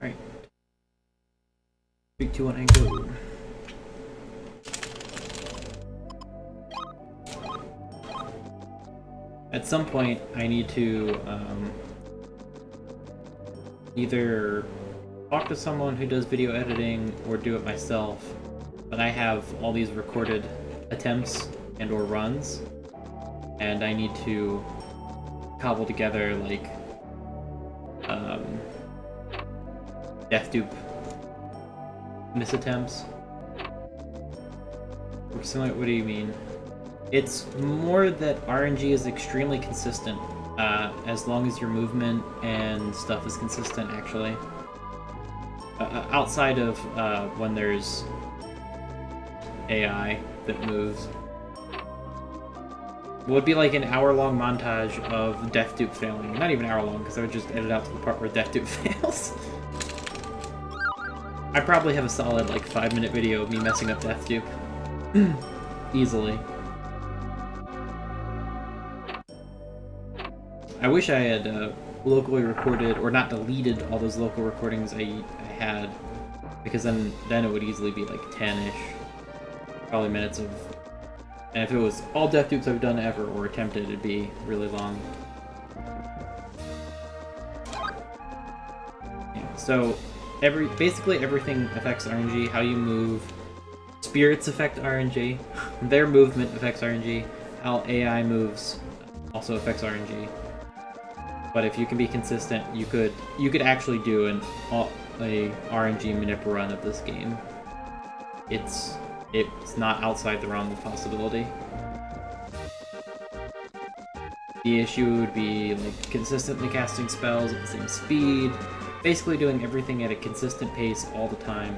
Alright. 3, 2, 1, and go. At some point, I need to either talk to someone who does video editing or do it myself. But I have all these recorded attempts and or runs, and I need to cobble together like death dupe misattempts. What do you mean? It's more that RNG is extremely consistent, as long as your movement and stuff is consistent, actually. Outside of when there's AI that moves. It would be like an hour-long montage of Death Dupe failing. Not even hour-long, because I would just edit out to the part where Death Dupe fails. I probably have a solid, like, 5-minute video of me messing up Death Dupe. Easily. I wish I had locally recorded, or not deleted all those local recordings I had, because then it would easily be like 10-ish, probably minutes of, and if it was all death dupes I've done ever or attempted, it'd be really long. Yeah, so basically everything affects RNG. How you move, spirits affect RNG, their movement affects RNG, how AI moves also affects RNG. But if you can be consistent, you could actually do a RNG manip run of this game. It's not outside the realm of possibility. The issue would be like consistently casting spells at the same speed, basically doing everything at a consistent pace all the time.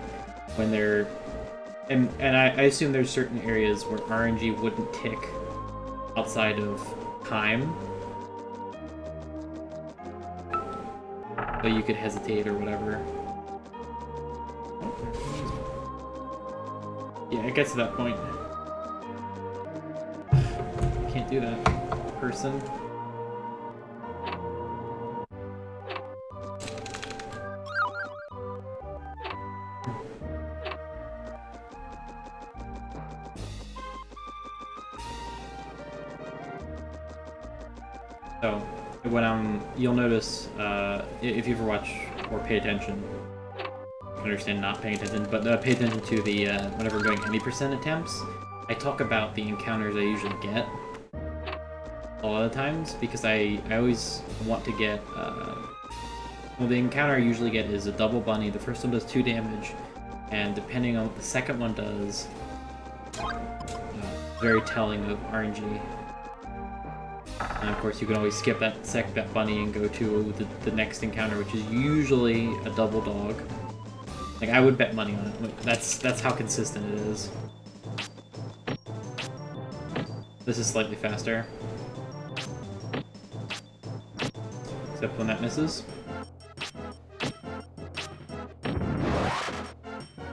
When they're and I assume there's certain areas where RNG wouldn't tick outside of time. But you could hesitate or whatever. Yeah, it gets to that point. Can't do that. Person. So, when you'll notice, if you ever watch or pay attention, I understand not paying attention, but pay attention to the, whenever I'm doing any percent attempts, I talk about the encounters I usually get a lot of times, because I always want to get, well, the encounter I usually get is a double bunny. The first one does 2 damage, and depending on what the second one does, very telling of RNG. And of course, you can always skip that bunny and go to the next encounter, which is usually a double dog. Like, I would bet money on it. Like, that's how consistent it is. This is slightly faster. Except when that misses.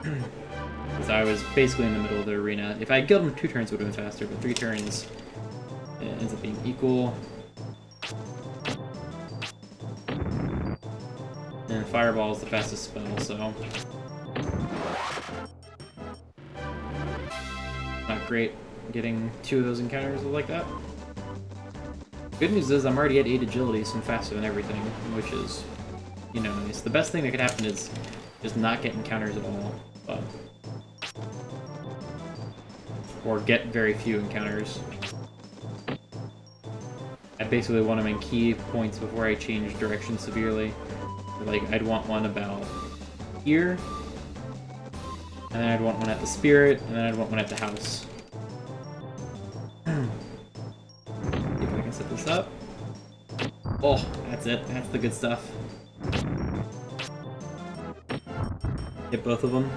Because I was basically in the middle of the arena. If I had killed him 2 turns, it would have been faster, but 3 turns... it ends up being equal. And Fireball is the fastest spell, so... not great getting 2 of those encounters like that. Good news is I'm already at 8 agility, so I'm faster than everything, which is, you know, nice. The best thing that could happen is just not get encounters at all, but... or get very few encounters. I basically want them in key points before I change direction severely. Like, I'd want one about here, and then I'd want one at the spirit, and then I'd want one at the house. See if I can set this up. Oh, that's it. That's the good stuff. Hit both of them.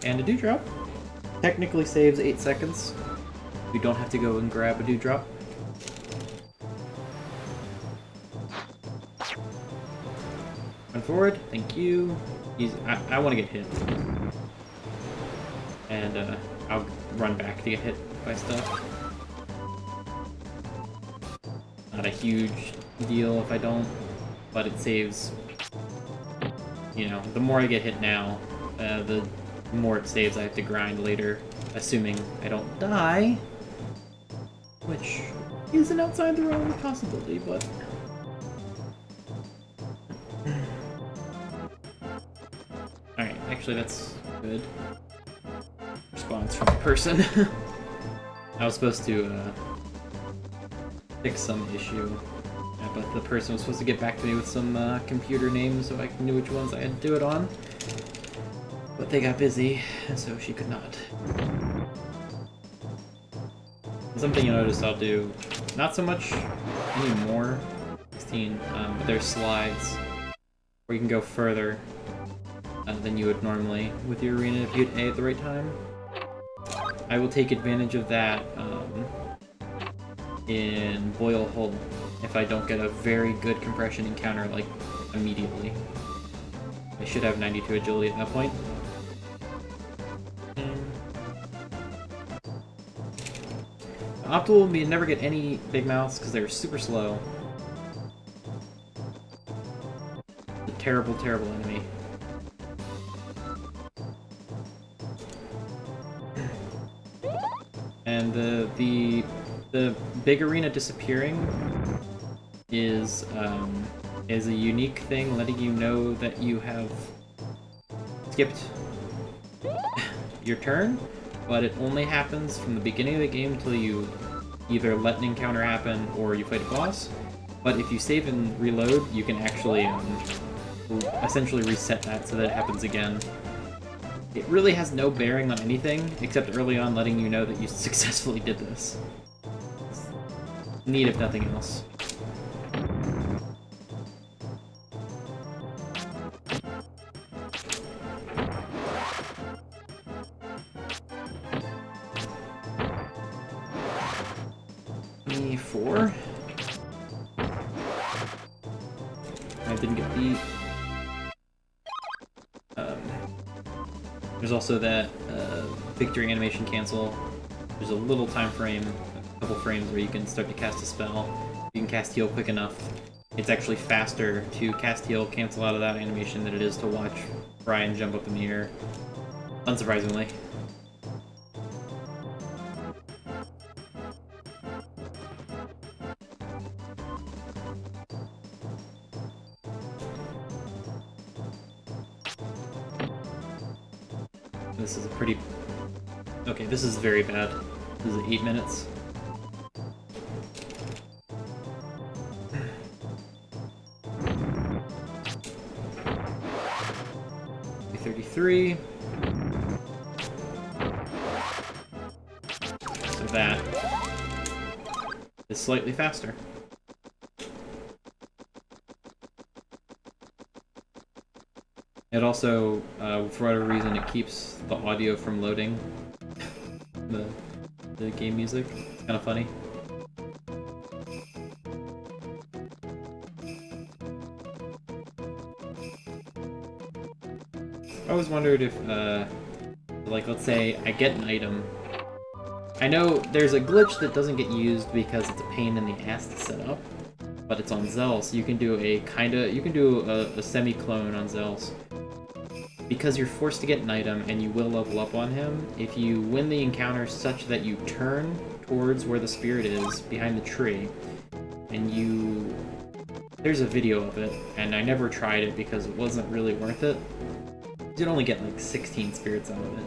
And a dewdrop. Technically saves 8 seconds. You don't have to go and grab a dewdrop. Run forward. Thank you. I want to get hit. and I'll run back to get hit by stuff. Not a huge deal if I don't, but it saves, you know, the more I get hit now, the more it saves I have to grind later, assuming I don't die, which isn't outside the realm of possibility, but... Alright, actually that's good. Response from the person. I was supposed to fix some issue, but the person was supposed to get back to me with some computer names so I knew which ones I had to do it on. But they got busy, so she could not. Something you notice I'll do, not so much anymore, 16, but there's slides where you can go further than you would normally with your arena if you hit A at the right time. I will take advantage of that in Boil Hull if I don't get a very good compression encounter like immediately. I should have 92 agility at that point. Optimal would never get any big mouths because they're super slow. A terrible, terrible enemy. And the big arena disappearing is a unique thing, letting you know that you have skipped your turn, but it only happens from the beginning of the game until you either let an encounter happen or you fight a boss. But if you save and reload, you can actually essentially reset that so that it happens again. It really has no bearing on anything, except early on letting you know that you successfully did this. It's neat if nothing else. E4. I didn't get beat. There's also that victory animation cancel. There's a little time frame, a couple frames where you can start to cast a spell. You can cast heal quick enough. It's actually faster to cast heal, cancel out of that animation than it is to watch Brian jump up in the air. Unsurprisingly. This is a pretty... Okay, this is very bad. This is 8 minutes. $33. So that is slightly faster. It also, for whatever reason, it keeps the audio from loading the game music. It's kind of funny. I always wondered if, like, let's say I get an item. I know there's a glitch that doesn't get used because it's a pain in the ass to set up, but it's on Zell, so you can do a semi-clone on Zell's. Because you're forced to get an item and you will level up on him, if you win the encounter such that you turn towards where the spirit is, behind the tree, and you... There's a video of it, and I never tried it because it wasn't really worth it. You'd only get like 16 spirits out of it.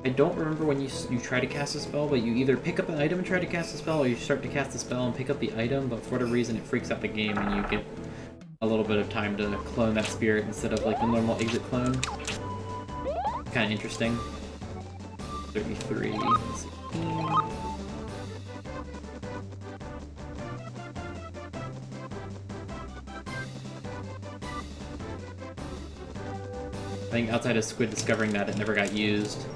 I don't remember when you try to cast a spell, but you either pick up an item and try to cast a spell, or you start to cast a spell and pick up the item, but for whatever reason it freaks out the game and you get a little bit of time to clone that spirit instead of like the normal exit clone. Kind of interesting. 33, 16. I think outside of Squid discovering that, it never got used.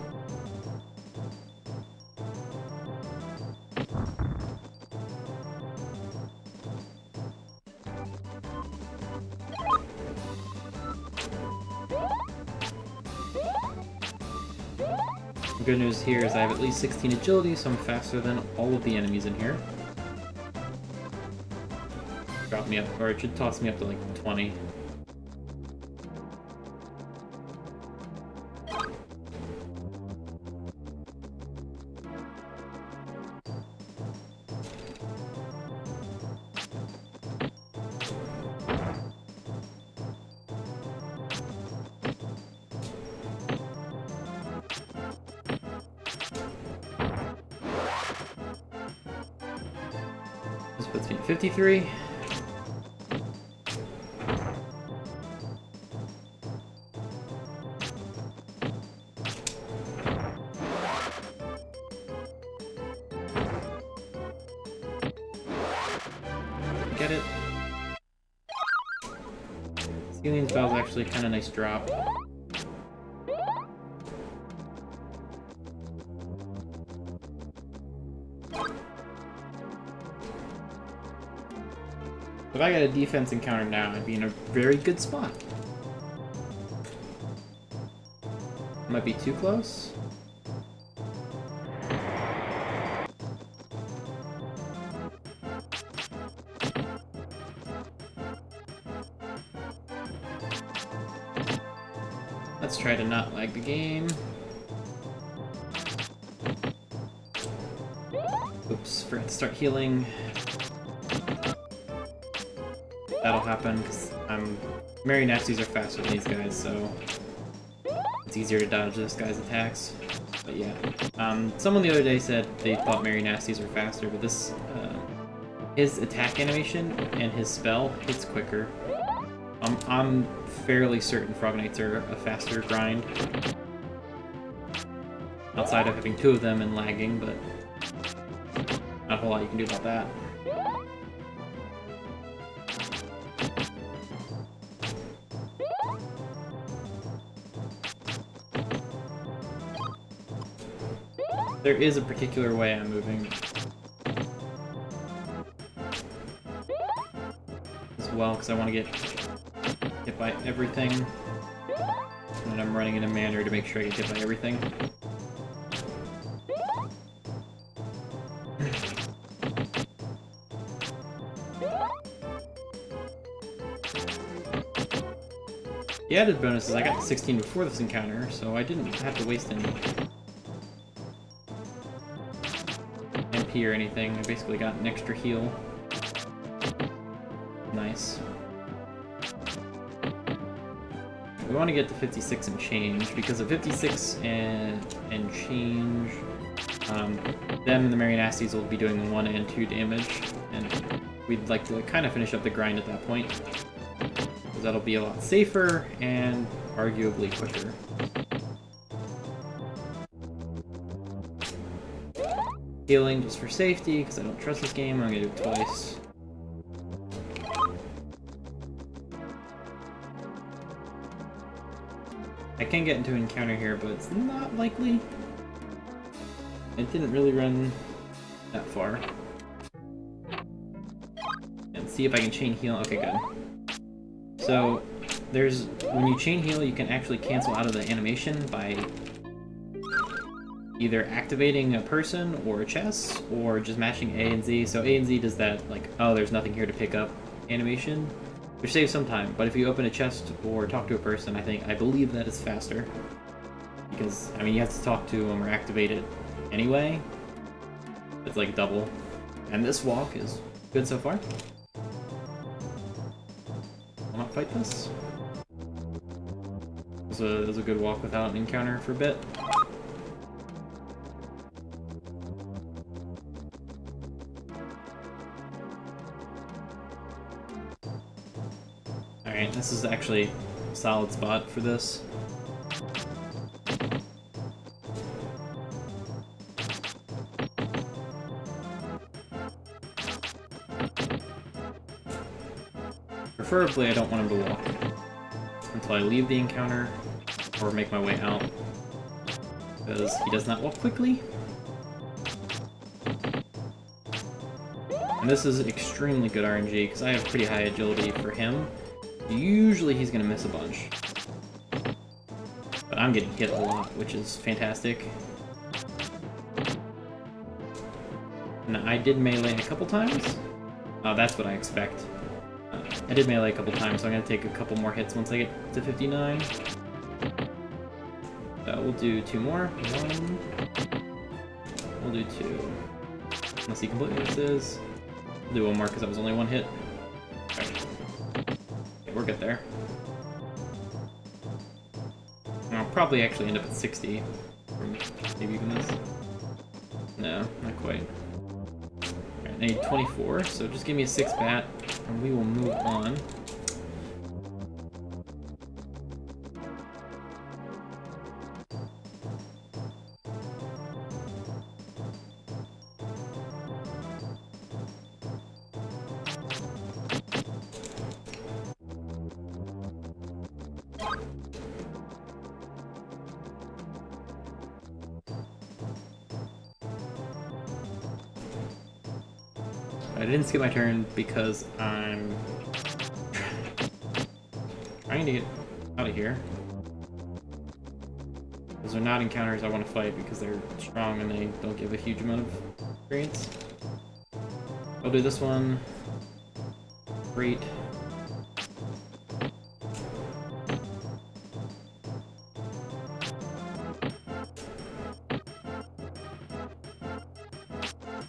The good news here is I have at least 16 agility, so I'm faster than all of the enemies in here. Drop me up, or it should toss me up to like 20. This puts me at 53. Get it. Celine's Bell's actually kind of nice drop. If I got a defense encounter now, I'd be in a very good spot. Might be too close. Let's try to not lag the game. Oops, forgot to start healing. That'll happen because Mary Nasties are faster than these guys, so it's easier to dodge this guy's attacks. But yeah, someone the other day said they thought Mary Nasties were faster, but this his attack animation and his spell hits quicker. I'm fairly certain Frog Knights are a faster grind. Outside of having two of them and lagging, but not a whole lot you can do about that. There is a particular way I'm moving as well, because I want to get hit by everything, and I'm running in a manner to make sure I get hit by everything. The added bonus is I got 16 before this encounter, so I didn't have to waste any MP or anything. I basically got an extra heal. Nice. We want to get to 56 and change, because at 56 and change, them and the Mary Nasties will be doing 1 and 2 damage, and we'd like to kind of finish up the grind at that point, because that'll be a lot safer and arguably quicker. Healing just for safety, because I don't trust this game. I'm gonna do it twice. I can get into an encounter here, but it's not likely. It didn't really run that far. And see if I can chain heal. Okay, good. So there's, when you chain heal, you can actually cancel out of the animation by either activating a person or a chest, or just mashing A and Z. So A and Z does that, like, oh, there's nothing here to pick up animation, which saves some time. But if you open a chest or talk to a person, I believe that is faster. Because, I mean, you have to talk to them or activate it anyway. It's like double. And this walk is good so far. I'll not fight this. It was a good walk without an encounter for a bit. Alright, this is actually a solid spot for this. Preferably, I don't want him to walk until I leave the encounter or make my way out, because he does not walk quickly. And this is extremely good RNG, because I have pretty high agility for him. Usually he's going to miss a bunch. But I'm getting hit a lot, which is fantastic. And I did melee a couple times. That's what I expect. I did melee a couple times, so I'm gonna take a couple more hits once I get to 59. We'll do 2 more. 1. We'll do 2. Unless he completely misses. We'll do 1 more because that was only 1 hit. Right. Okay, we're good there. I'll probably actually end up at 60 from maybe even this. No, not quite. Alright, I need 24, so just give me a 6 bat, and we will move on. I didn't skip my turn because I'm trying to get out of here. Those are not encounters I want to fight because they're strong and they don't give a huge amount of experience. I'll do this one. Great.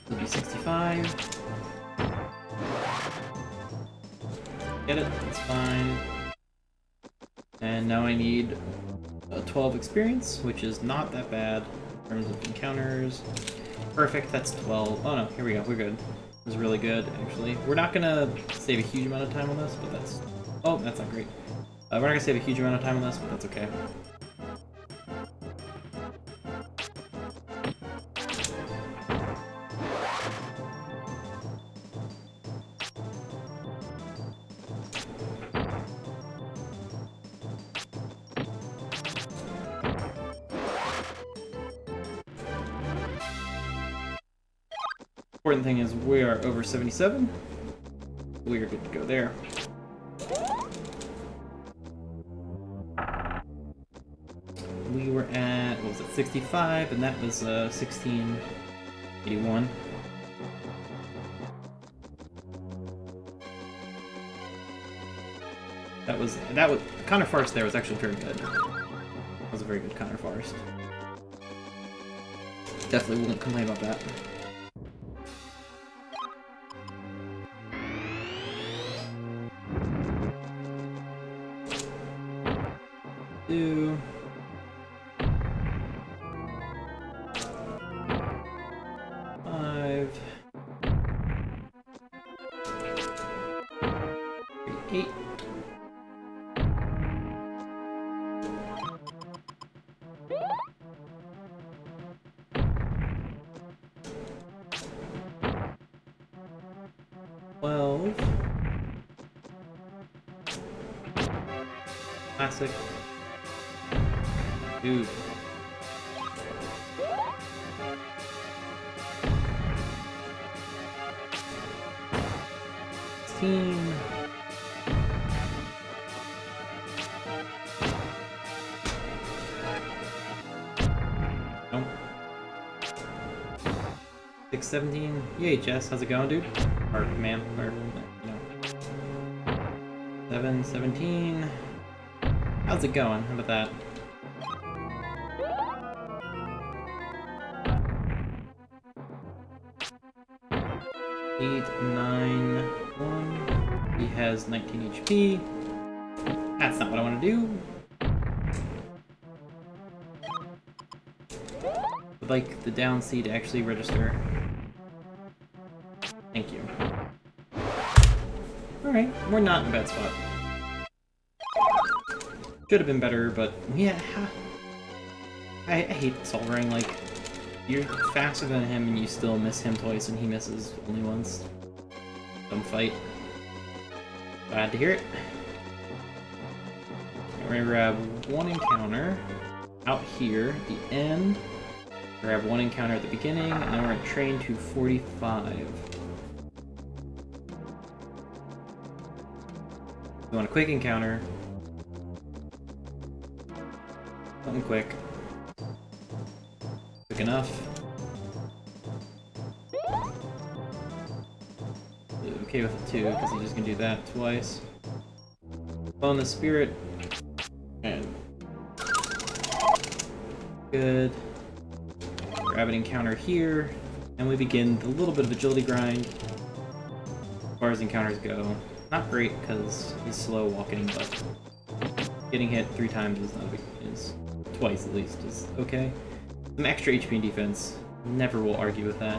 It'll be 65. Get it, that's fine. And now I need a 12 experience, which is not that bad in terms of encounters. Perfect, that's 12. Oh no, here we go, we're good. This is really good, actually. We're not gonna save a huge amount of time on this, but that's... Oh, that's not great. We're not gonna save a huge amount of time on this, but that's okay. Important thing is we are over 77. We are good to go there. We were at, what was it, 65, and that was 1681. That was Connor Forest there was actually very good. That was a very good Connor Forest. Definitely wouldn't complain about that. Do 5 8 12 classic. Dude. Team. Nope. 617. EHS, how's it going, dude? Or ma'am, or you know. 717. How's it going? How about that? 891. He has 19 HP. That's not what I want to do. I'd like the down C to actually register. Thank you. Alright, we're not in a bad spot. Should have been better, but yeah. I hate Solring, like, you're faster than him and you still miss him twice and he misses only once. Dumb fight. Glad to hear it. We're gonna grab one encounter out here at the end. Grab one encounter at the beginning, and then we're gonna train to 45. We want a quick encounter. Something quick. Quick enough. okay with it too, because he's just gonna do that twice. Bone the spirit. And good. Grab an encounter here, and we begin the little bit of agility grind. As far as encounters go, not great because he's slow while getting buffed. Getting hit 3 times is not a big, is twice at least is okay. Some extra HP and defense, never will argue with that.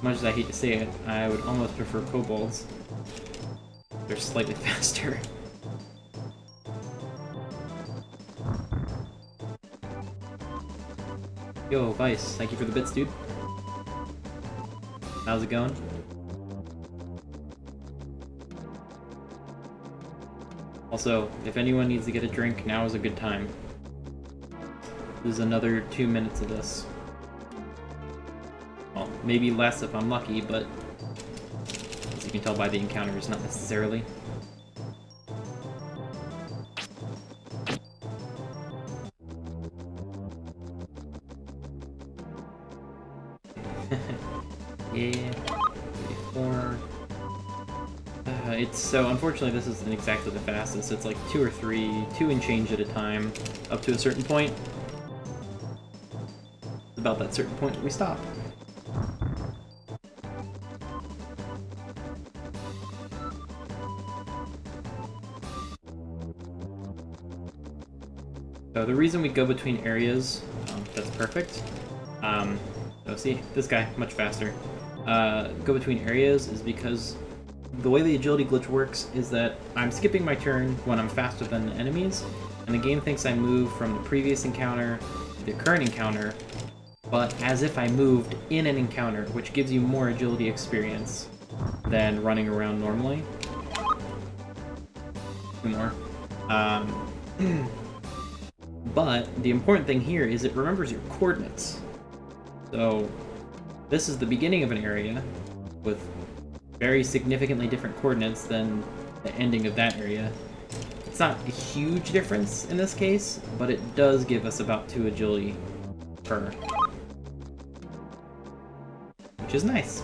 Much as I hate to say it, I would almost prefer kobolds. They're slightly faster. Yo, Vice, thank you for the bits, dude. How's it going? Also, if anyone needs to get a drink, now is a good time. This is another 2 minutes of this. Well, maybe less if I'm lucky, but as you can tell by the encounters, not necessarily. Yeah, 34. It's so, unfortunately, this isn't exactly the fastest. It's like 2 or 3, 2 and change at a time, up to a certain point. It's about that certain point that we stop. So the reason we go between areas, that's perfect. So see, this guy, much faster. Go between areas is because the way the agility glitch works is that I'm skipping my turn when I'm faster than the enemies, and the game thinks I move from the previous encounter to the current encounter, but as if I moved in an encounter, which gives you more agility experience than running around normally. 2 more. But the important thing here is it remembers your coordinates. So this is the beginning of an area with very significantly different coordinates than the ending of that area. It's not a huge difference in this case, but it does give us about 2 agility per, which is nice.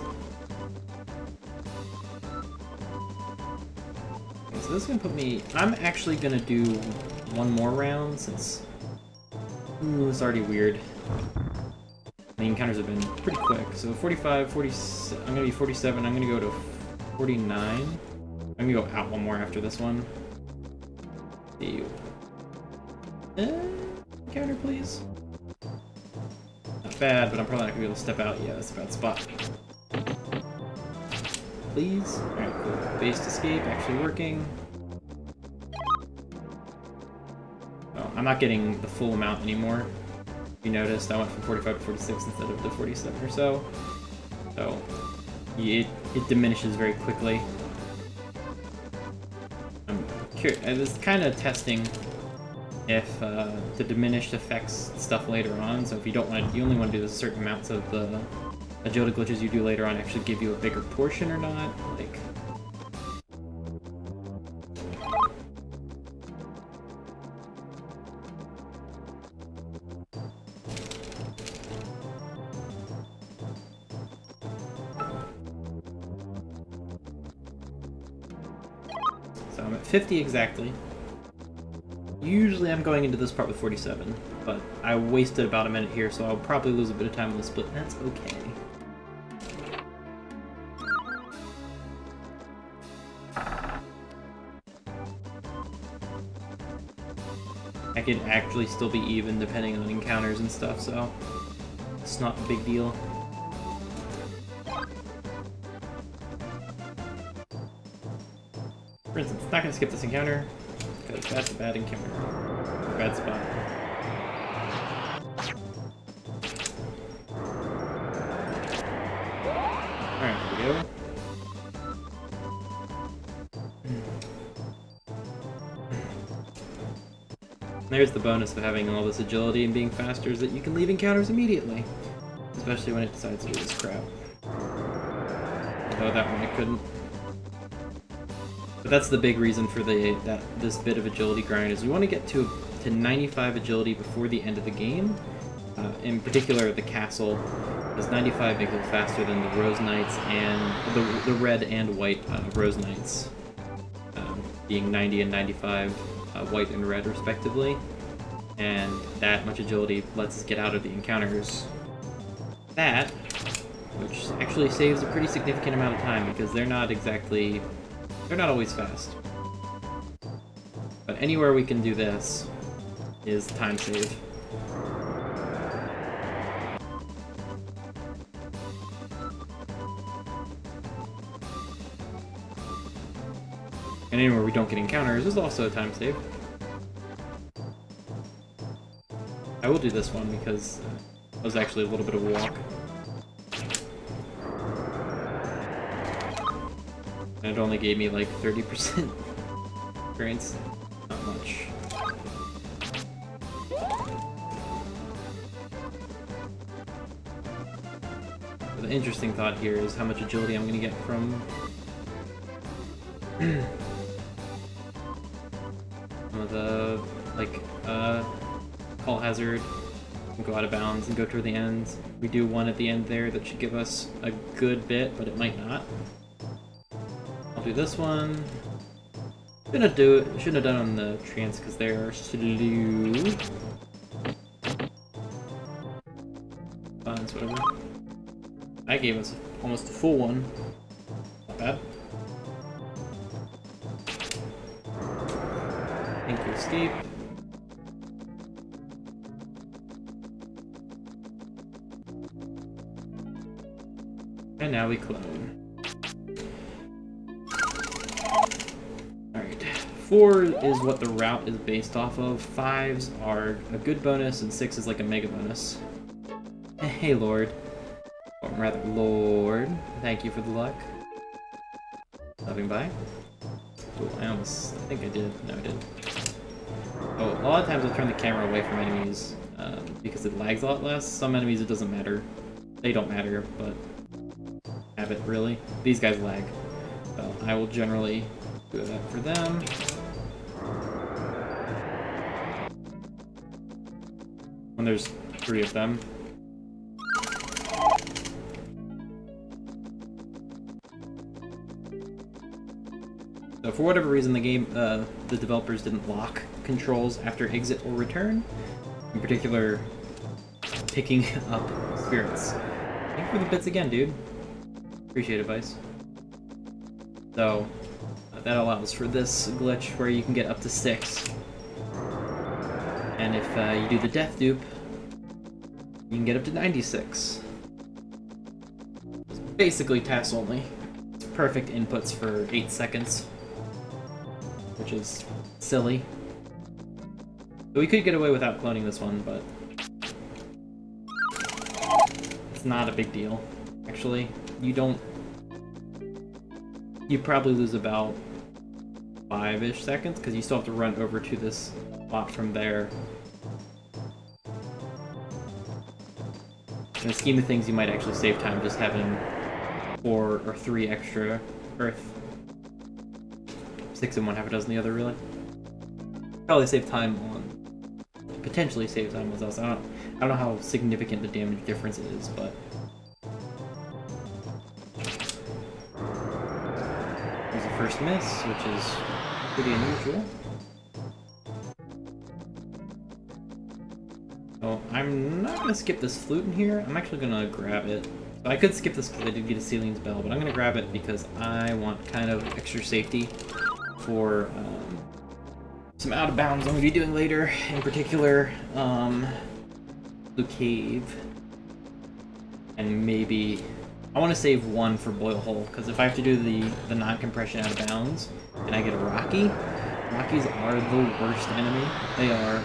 Okay, so this is gonna put me, I'm actually gonna do 1 more round since, ooh, it's already weird. The encounters have been pretty quick. So 45, 46, I'm gonna be 47, I'm gonna go to 49. I'm gonna go out 1 more after this one. See. Encounter, please. Not bad, but I'm probably not gonna be able to step out. Yeah, that's a bad spot. Please. Alright, cool. Based escape actually working. Oh, I'm not getting the full amount anymore. You noticed I went from 45 to 46 instead of the 47 or so. So it diminishes very quickly. I'm curious. I was kind of testing if the diminished affects stuff later on. So if you don't want to, you only want to do certain amounts of the agility glitches you do later on actually give you a bigger portion or not. Like. So I'm at 50 exactly. Usually I'm going into this part with 47, but I wasted about a minute here, so I'll probably lose a bit of time on the split, and that's okay. I could actually still be even depending on encounters and stuff, so it's not a big deal. For instance, not gonna skip this encounter, because that's a bad encounter. Bad spot. Alright, here we go. There's the bonus of having all this agility and being faster is that you can leave encounters immediately. Especially when it decides to do this crap. Although that one I couldn't. But that's the big reason for this bit of agility grind is we want to get to 95 agility before the end of the game. In particular, the castle Because 95 makes it faster than the Rose Knights and the red and white Rose Knights, being 90 and 95, white and red respectively. And that much agility lets us get out of the encounters. That, which actually saves a pretty significant amount of time because they're not always fast. But anywhere we can do this is time save. And anywhere we don't get encounters is also a time save. I will do this one because it was actually a little bit of a walk. And it only gave me like 30% experience. Not much. But the interesting thought here is how much agility I'm going to get from some of the, like, Call Hazard, and go out of bounds and go toward the end. We do one at the end there that should give us a good bit, but it might not. I'll do this one. Shouldn't have done on the Treants because they are slow. Buns, whatever. That gave us almost a full one. Not bad. Thank you, escape. And now we clone. Alright. 4 is what the route is based off of. 5s are a good bonus, and 6 is like a mega bonus. Hey, Lord. Or rather, Lord. Thank you for the luck. Stopping by. Cool, I think I did. No, I didn't. Oh, a lot of times I'll turn the camera away from enemies because it lags a lot less. Some enemies it doesn't matter. They don't matter, but habit really. These guys lag. So I will generally do that for them. When there's 3 of them. So for whatever reason, the game, the developers didn't lock controls after exit or return. In particular, picking up spirits. Thank you for the bits again, dude. Appreciate it, Vice. So, that allows for this glitch where you can get up to 6. And if you do the death dupe, you can get up to 96. It's basically TAS only. It's perfect inputs for 8 seconds. Which is silly. So we could get away without cloning this one, but it's not a big deal. Actually, you probably lose about 5-ish seconds, because you still have to run over to this spot from there. In the scheme of things, you might actually save time just having 4 or 3 extra Earth. 6 in one, half a dozen the other, really. Probably save time on... Potentially save time with us. I don't know how significant the damage difference is, but... There's a first miss, which is pretty unusual. So I'm not going to skip this flute in here. I'm actually going to grab it. So I could skip this because I did get a Celine's Bell, but I'm going to grab it because I want kind of extra safety for some out of bounds I'm going to be doing later. In particular, Blue Cave. And maybe... I want to save 1 for Boil Hole, because if I have to do the non-compression out of bounds, and I get a Rocky, Rockies are the worst enemy. They are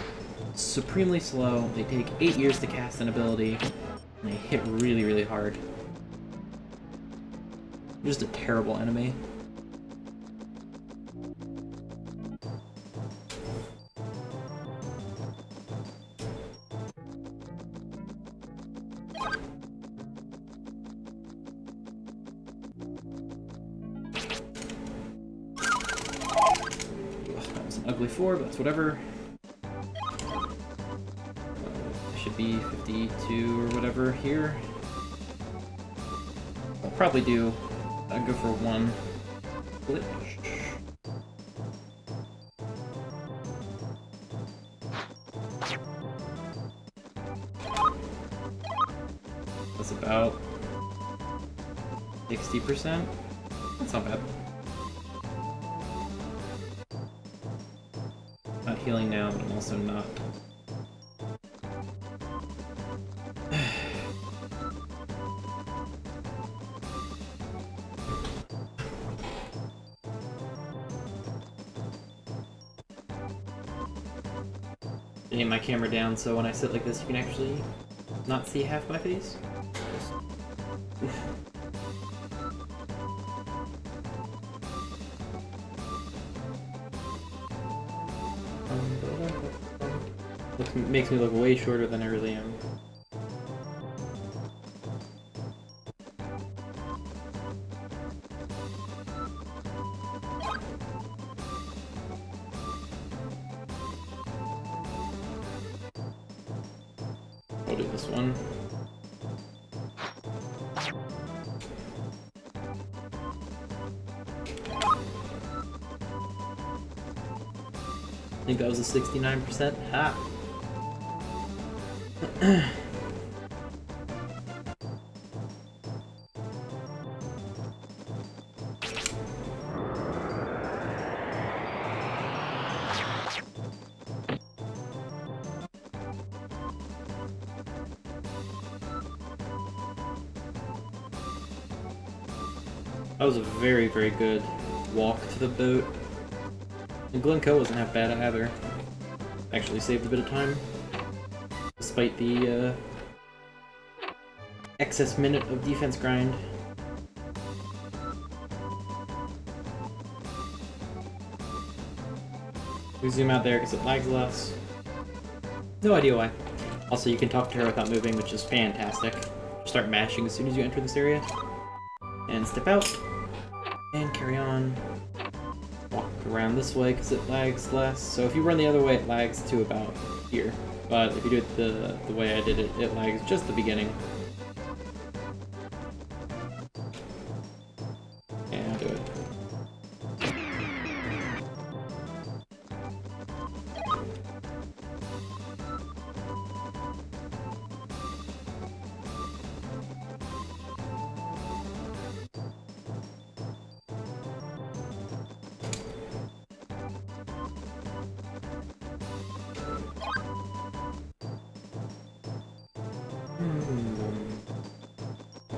supremely slow, they take 8 years to cast an ability, and they hit really, really hard. Just a terrible enemy. That was an ugly 4, but that's whatever. Should be 52 or whatever here. probably do go for one glitch. That's about 60%. That's not bad. Not healing now, but I'm also not. Aim my camera down so when I sit like this, you can actually not see half my face. Makes me look way shorter than I really am. I'll do this one. I think that was a 69%. Ha! That was a very, very good walk to the boat. And Glencoe wasn't half bad either. Actually saved a bit of time. Despite the excess minute of defense grind. We zoom out there because it lags less. No idea why. Also, you can talk to her without moving, which is fantastic. Start mashing as soon as you enter this area. And step out. And carry on. Walk around this way because it lags less. So if you run the other way, it lags to about here. But if you do it the way I did it, it lags just the beginning. And I'll do it.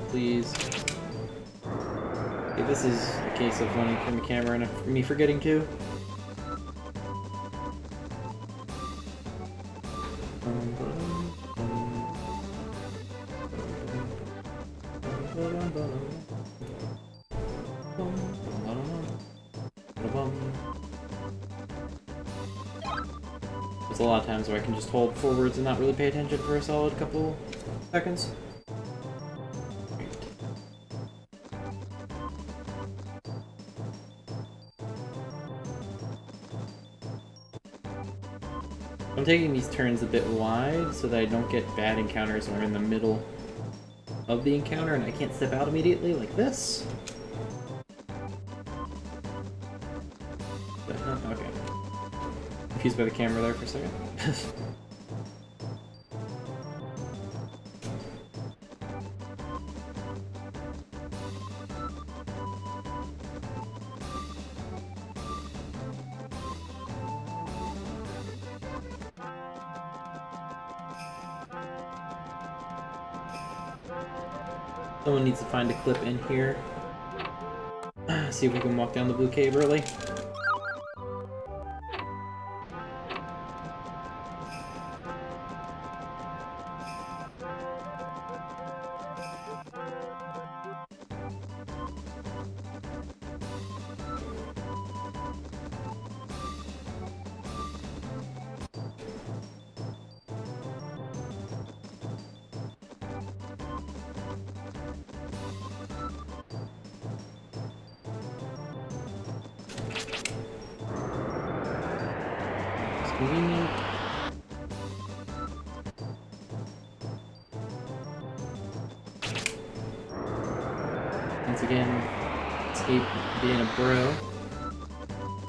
Please. Okay, this is a case of running from the camera and me forgetting to. There's a lot of times where I can just hold forwards and not really pay attention for a solid couple seconds. I'm taking these turns a bit wide so that I don't get bad encounters when I'm in the middle of the encounter and I can't step out immediately like this. Okay. Confused by the camera there for a second. Someone needs to find a clip in here. See if we can walk down the blue cave early. Convenient. escape being a bro.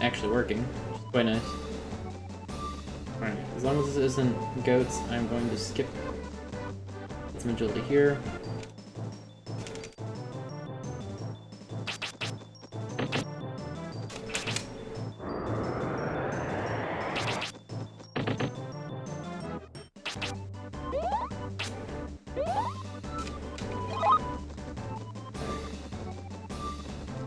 Actually working, which is quite nice. Alright, as long as this isn't goats, I'm going to skip. Get some agility here.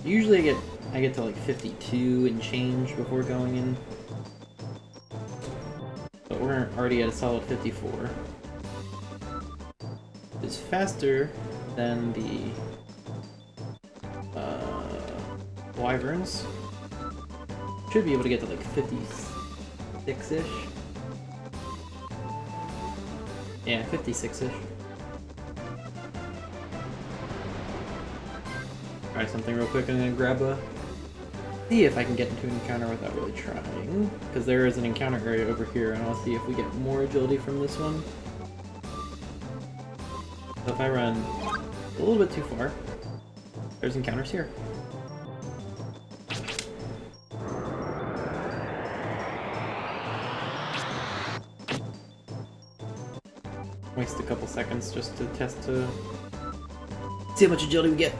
Usually I get to like 52 and change before going in. But we're already at a solid 54. It's faster than the wyverns. Should be able to get to like 56-ish. Yeah, 56-ish. Try something real quick. I'm gonna grab a... See if I can get into an encounter without really trying. Because there is an encounter area over here, and I'll see if we get more agility from this one. So if I run a little bit too far, there's encounters here. Waste a couple seconds just to test to see how much agility we get.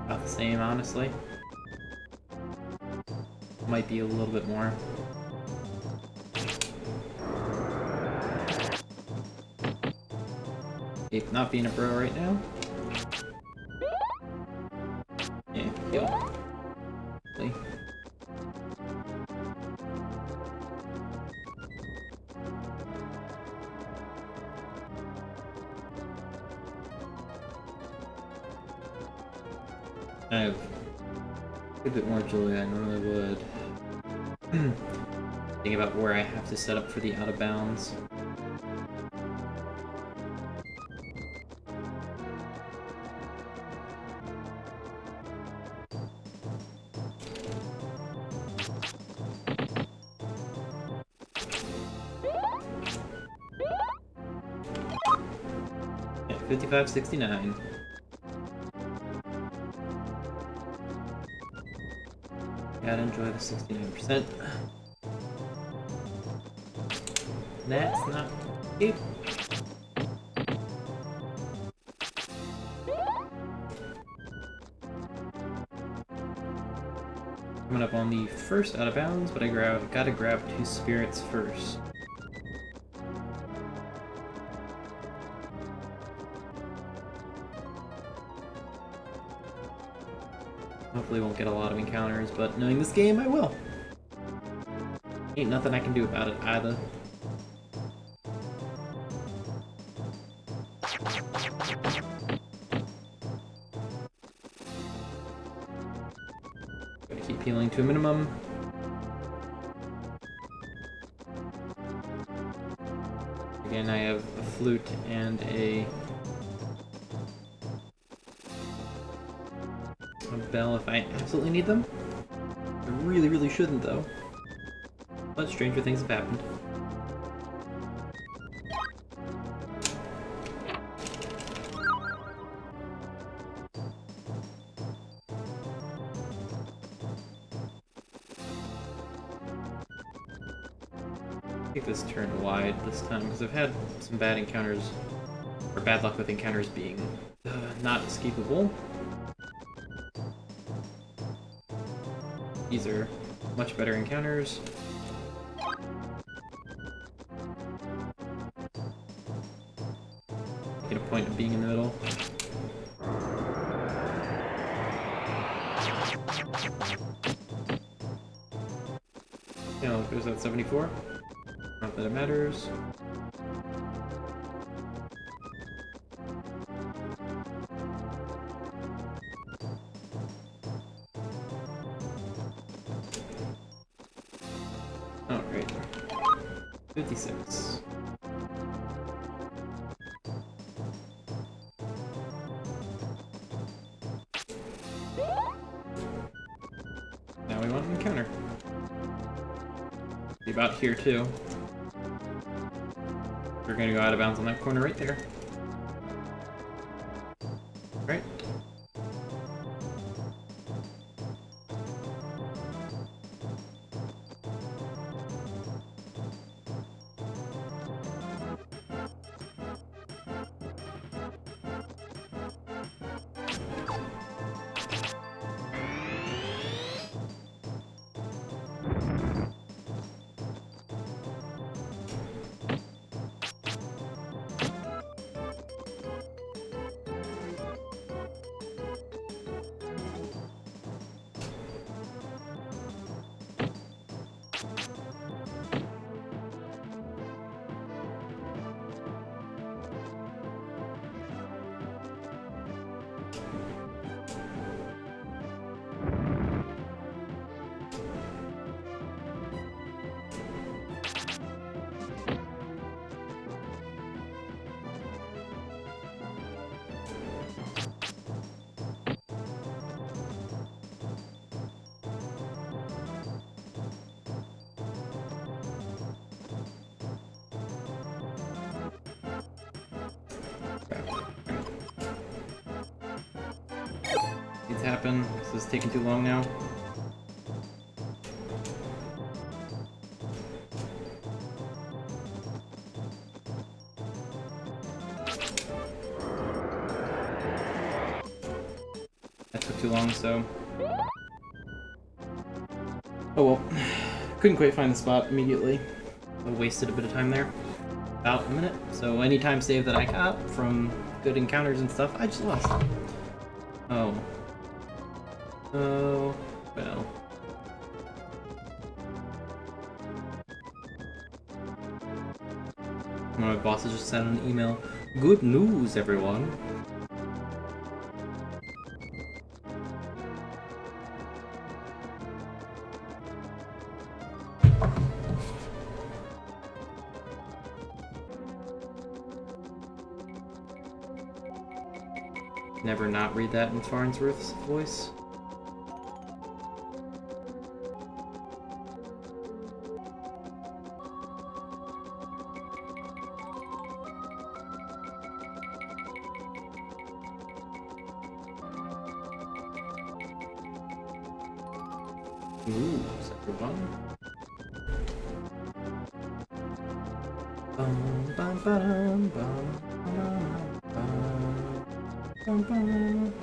About the same, honestly. Might be a little bit more. If not being a bro right now. Yeah, heal. I have a bit more agility than I normally would. Think about where I have to set up for the out of bounds. Yeah, 55-69. Gotta enjoy the 69%. That's not cheap. Coming up on the first out of bounds, but I gotta grab 2 spirits first. Hopefully won't get a lot of encounters, but knowing this game, I will. Ain't nothing I can do about it either. Gotta keep healing to a minimum. Again, I have a flute and a bell if I absolutely need them. I really, really shouldn't though. But stranger things have happened. Take this turn wide this time because I've had some bad encounters, or bad luck with encounters being not escapable. These are much better encounters. Get a point of being in the middle. Yeah, there's that 74. Not that it matters. Oh, great. 56. Now we want an encounter. Be about here too. We're gonna go out of bounds on that corner right there. Right? It's happened. This is taking too long now. That took too long, so... Oh well. Couldn't quite find the spot immediately. I wasted a bit of time there. About a minute. So any time save that I got from good encounters and stuff, I just lost. Oh. Oh, well. My boss has just sent an email. Good news, everyone. Never not read that in Farnsworth's voice. Ooh, sector one. Bum, bum, ba-dum, bum, bum, bum, bum.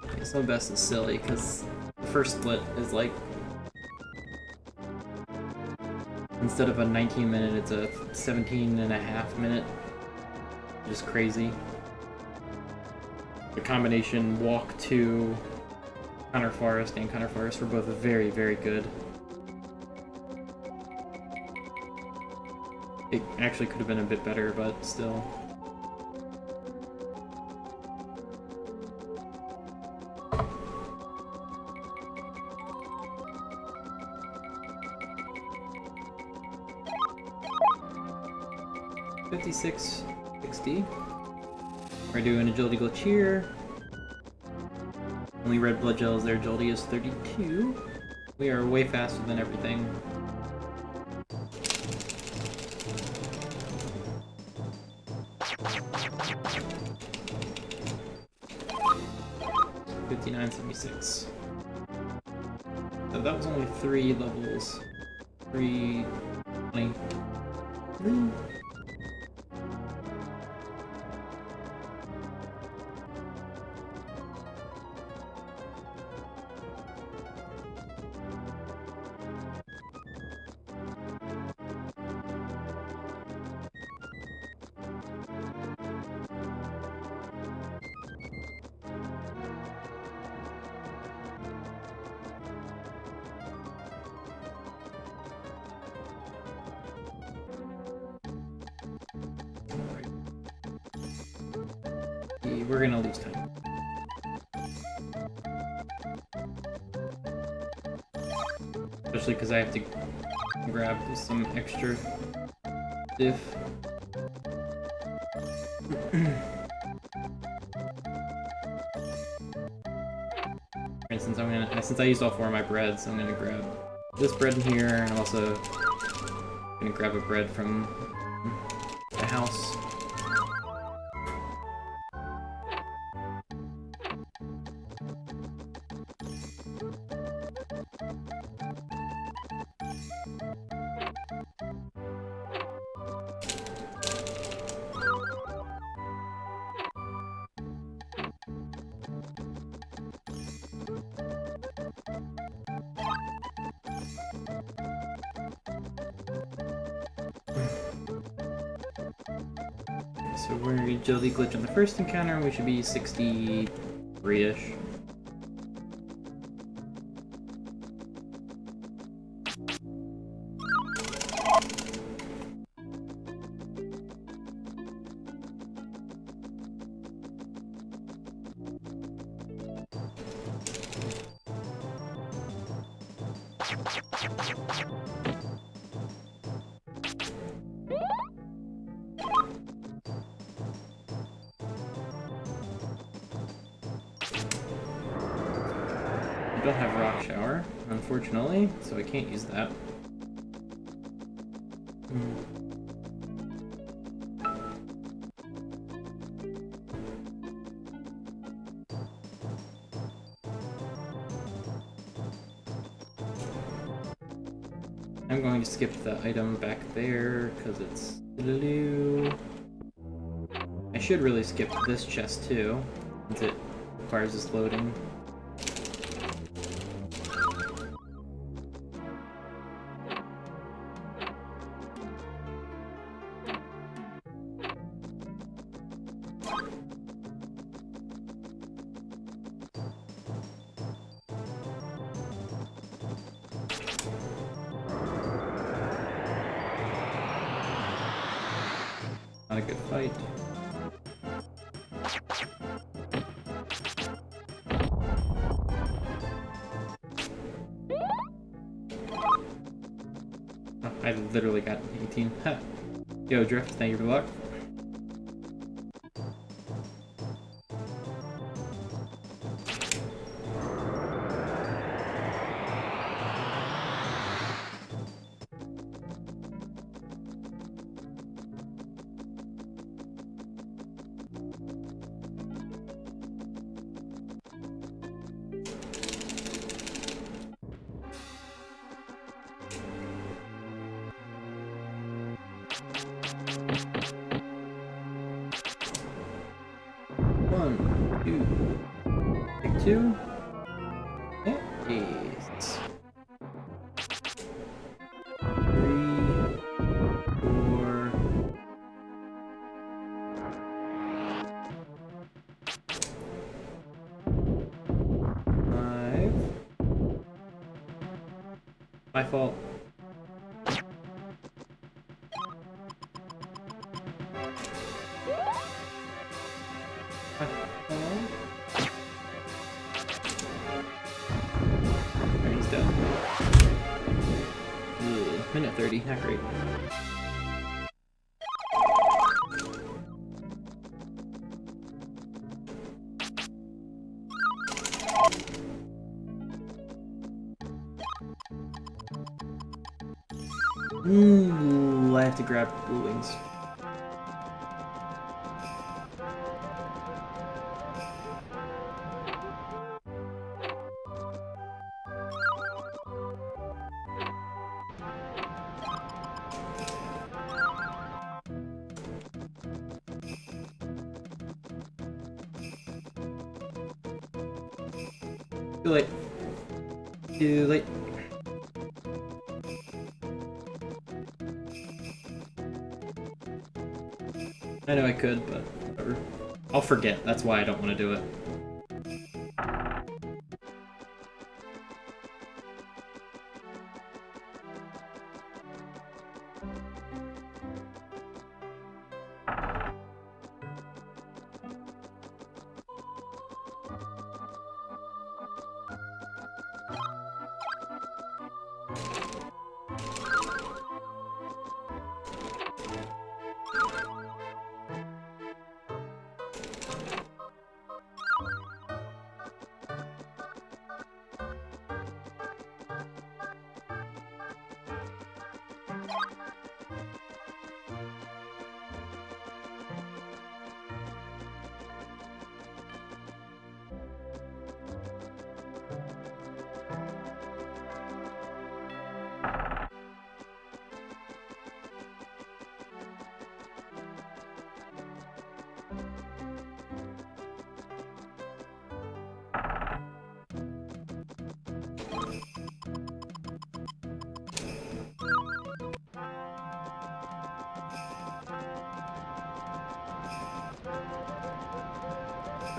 Okay, so best is silly because the first split is like, instead of a 19-minute, it's a 17.5-minute. Just crazy. The combination walk to Counter Forest and Counter Forest were both very, very good. It actually could have been a bit better, but still. $56.60. We're doing Agility Glitch here. Only red blood gels there. Agility is 32. We are way faster than everything. $59.76. So that was only 3 levels. 320. we're gonna lose time. Especially because I have to grab some extra diff. For instance, since I used all 4 of my breads, I'm gonna grab this bread in here, and I'm also gonna grab a bread from the house. So we're gonna agility glitch on the first encounter, and we should be 63-ish. I don't have Rock Shower, unfortunately, so I can't use that. I'm going to skip the item back there because it's I should really skip this chest too, since it requires this loading. Not a good fight. Oh, I literally got 18. Ha. Yo, Drift, thank you for the luck. Take 2. Yes. 3, 4. 5. My fault. He's down. Minute 30, not great. Ooh, I have to grab Blue Wings. Too late. Too late. I know I could, but whatever. I'll forget. That's why I don't want to do it.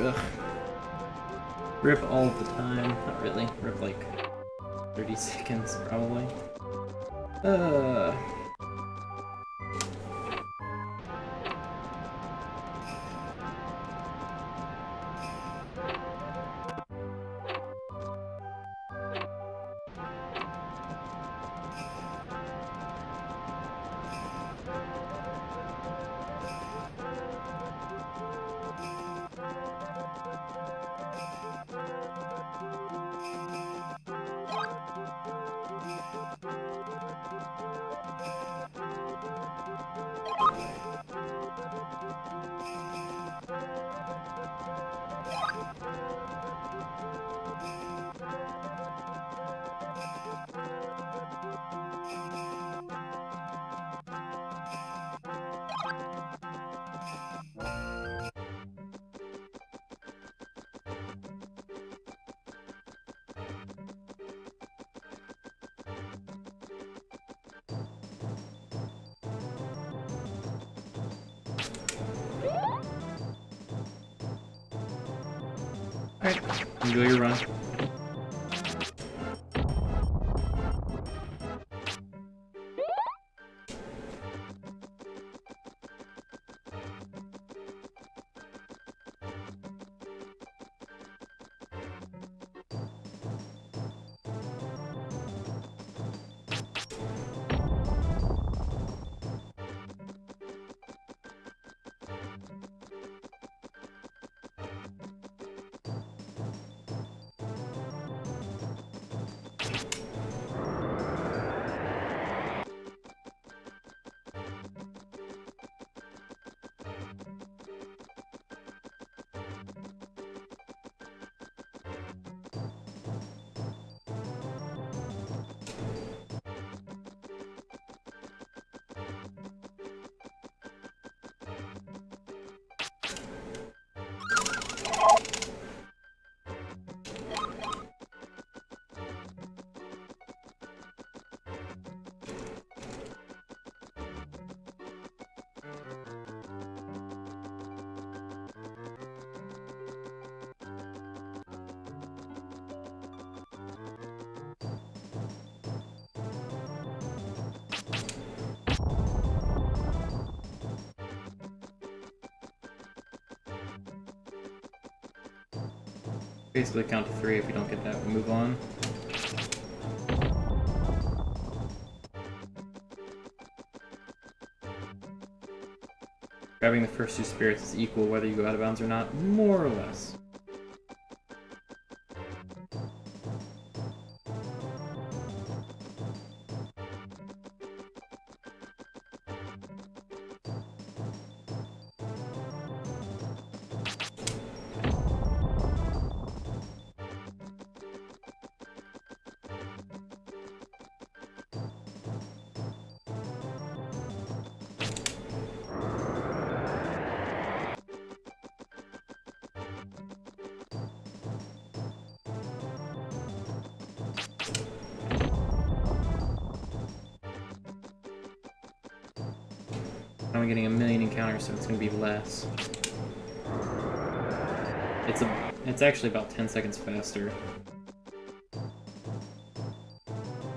Ugh. Rip all the time. Not really. Rip like 30 seconds, probably. Alright, enjoy your run. Basically count to 3. If we don't get that, we move on. Grabbing the first 2 spirits is equal whether you go out of bounds or not, more or less. I'm getting a million encounters, so it's going to be less. It's actually about 10 seconds faster.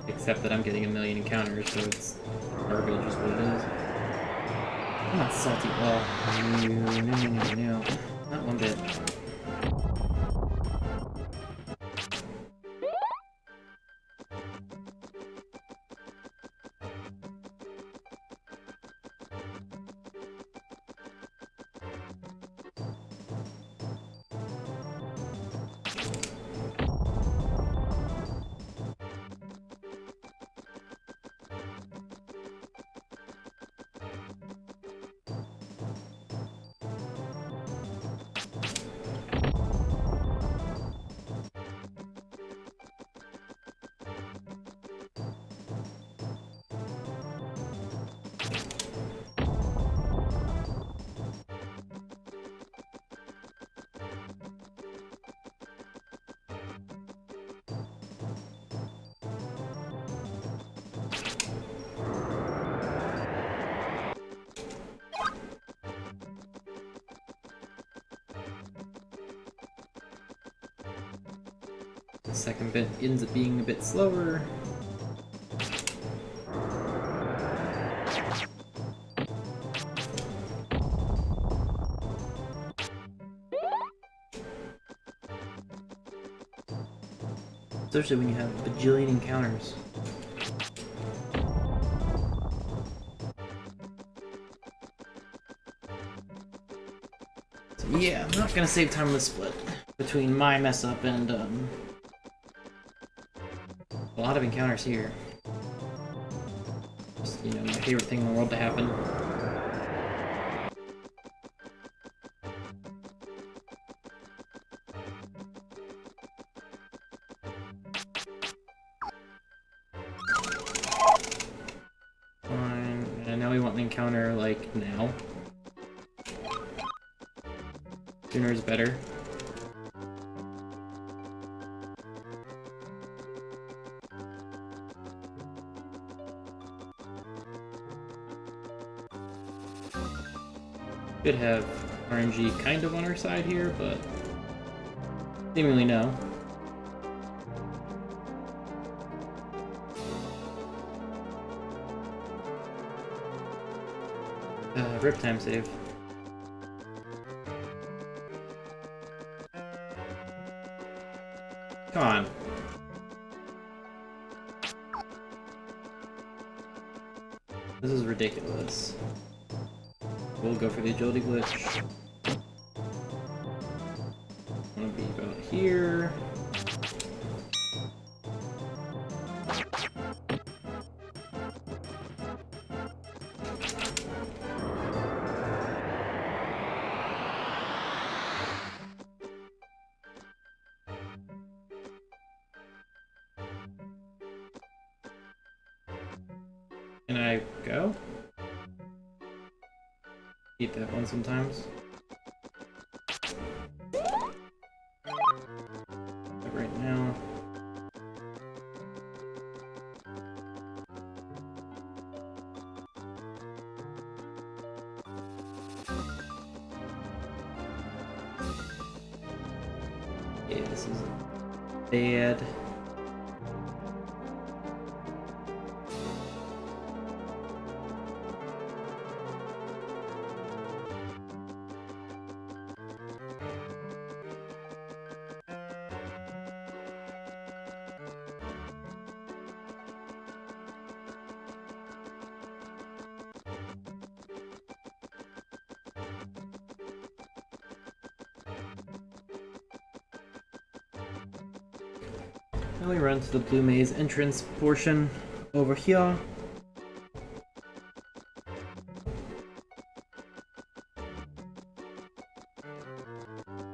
Except that I'm getting a million encounters, so it's garbage is what it is. I'm not salty. Oh, no. Not one bit. The second bit ends up being a bit slower. Especially when you have a bajillion encounters. So yeah, I'm not gonna save time on the split between my mess up and a lot of encounters here. Just, you know, my favorite thing in the world to happen. Fine. And now we want the encounter, like, now. Sooner is better. Could have RNG kind of on our side here, but seemingly no. Rip time save. Come on. This is ridiculous. We'll go for the agility glitch. I'm gonna be about here. Can I go? Eat that one sometimes. But right now. Yeah, this is bad. Now we run to the Blue Maze entrance portion over here.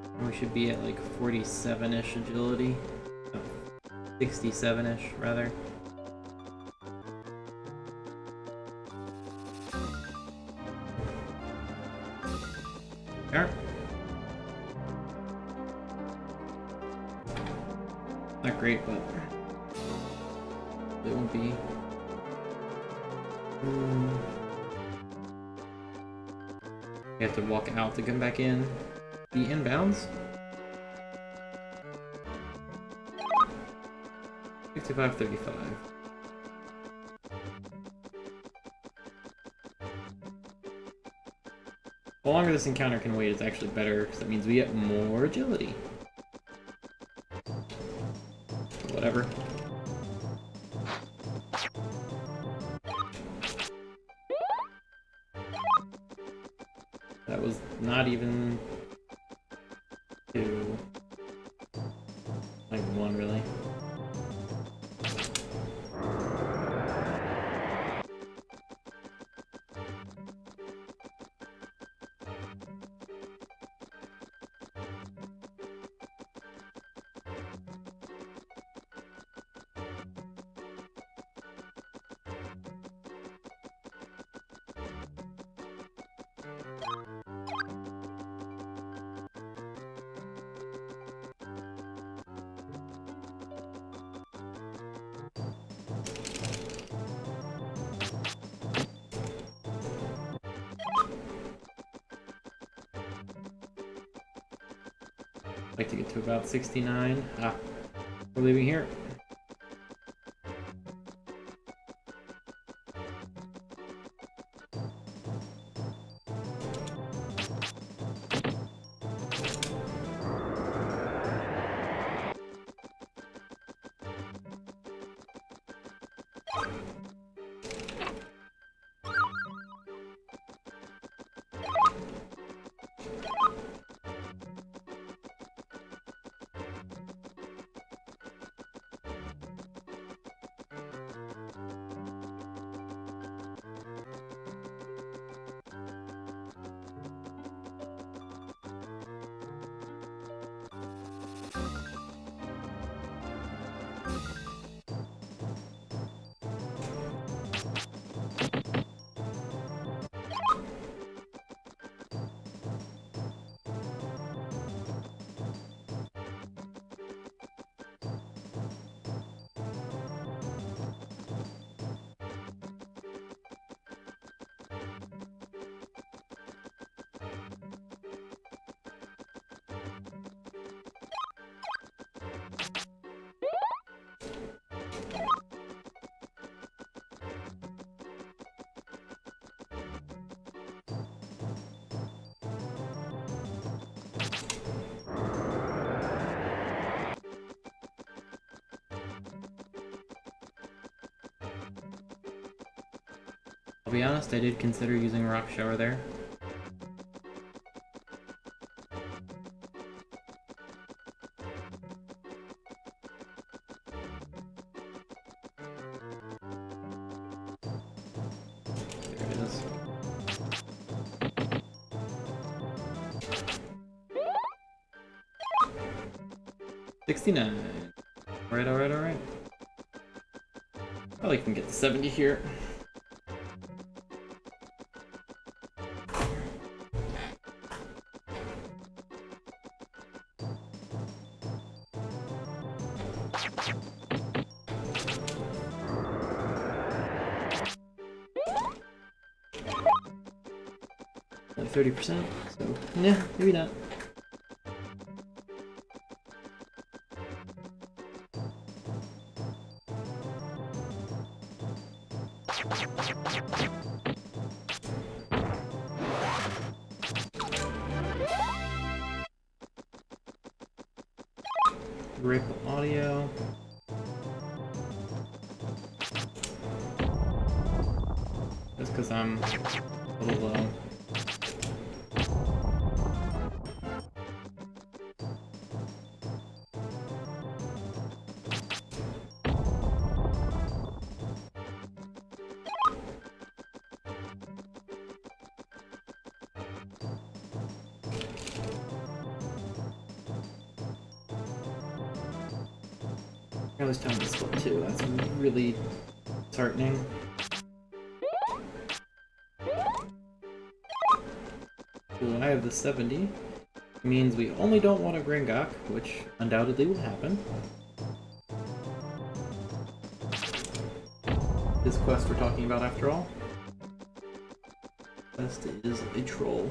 And we should be at like 47-ish agility. No, 67-ish rather. There. Not great, but it won't be. You have to walk out to come back in. Be inbounds. 65-35. The longer this encounter can wait, it's actually better because that means we get more agility. Whatever. That was not even 2. Like 1, really. I'd like to get to about 69. Ah, We're leaving here. I'll be honest, I did consider using Rock Shower there. There it is. $69. Alright. Probably can get to 70 here. Like 30%, so yeah, maybe not. Grape audio. Just because I'm a little low. I was telling this one too, that's really disheartening. Cool, I have the 70. It means we only don't want a Gringok, which undoubtedly will happen. This quest we're talking about after all. Quest is a troll.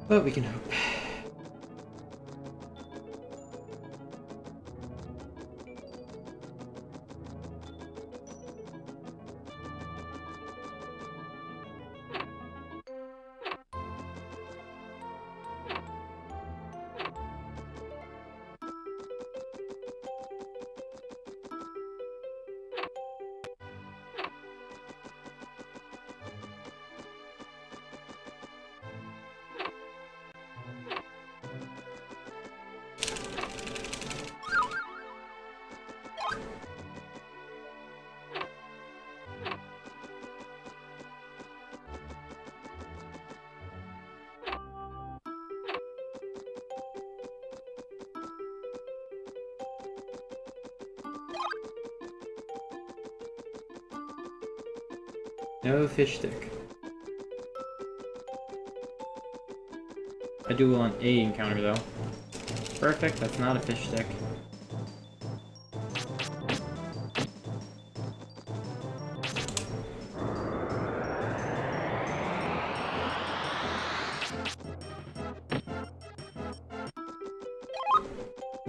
But we can hope. No fish stick. I do want a encounter though. Perfect, that's not a fish stick.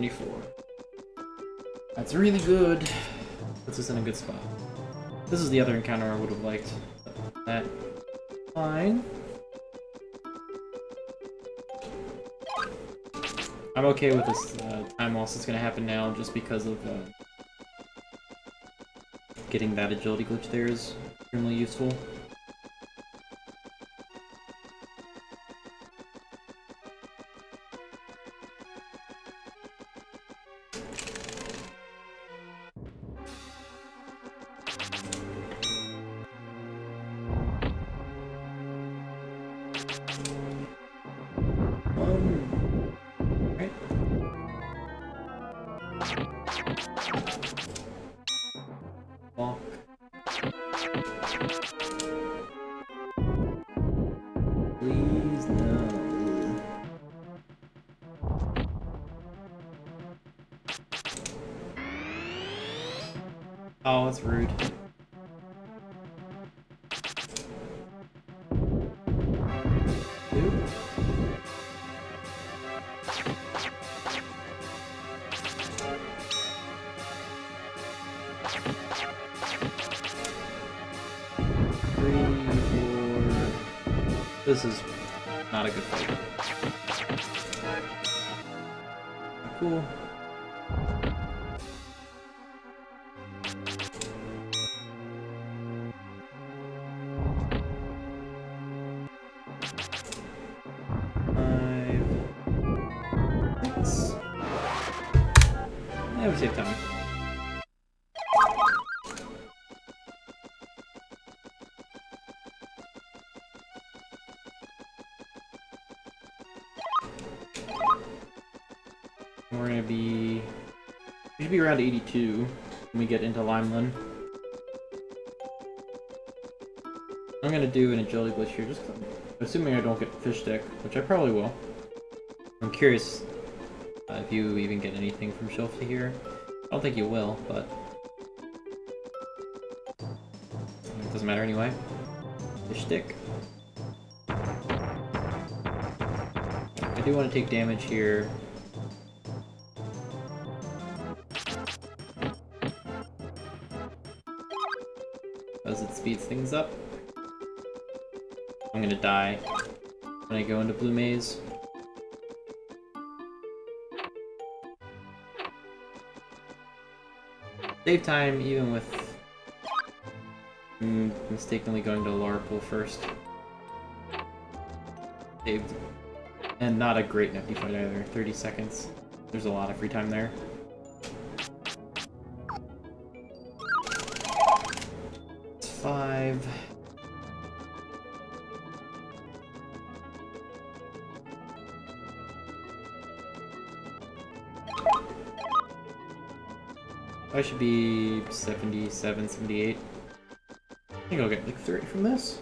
74. That's really good. Puts us in a good spot. This is the other encounter I would have liked. That fine. I'm okay with this time loss that's gonna happen now, just because of getting that agility glitch there is extremely useful. Right. Walk. Please no. Oh, that's rude. This is not a good fight. Cool. Yeah, we save time. We're gonna be... we should be around 82 when we get into Limeland. I'm gonna do an agility glitch here, just assuming I don't get fish stick, which I probably will. I'm curious if you even get anything from Shelf to here. I don't think you will, but it doesn't matter anyway. Fish stick. I do want to take damage here. As it speeds things up. I'm gonna die when I go into Blue Maze. Save time even with mistakenly going to Lara Pool first. Saved. And not a great nifty fight either. 30 seconds. There's a lot of free time there. It's 5. I should be 77, 78. I think I'll get like 30 from this.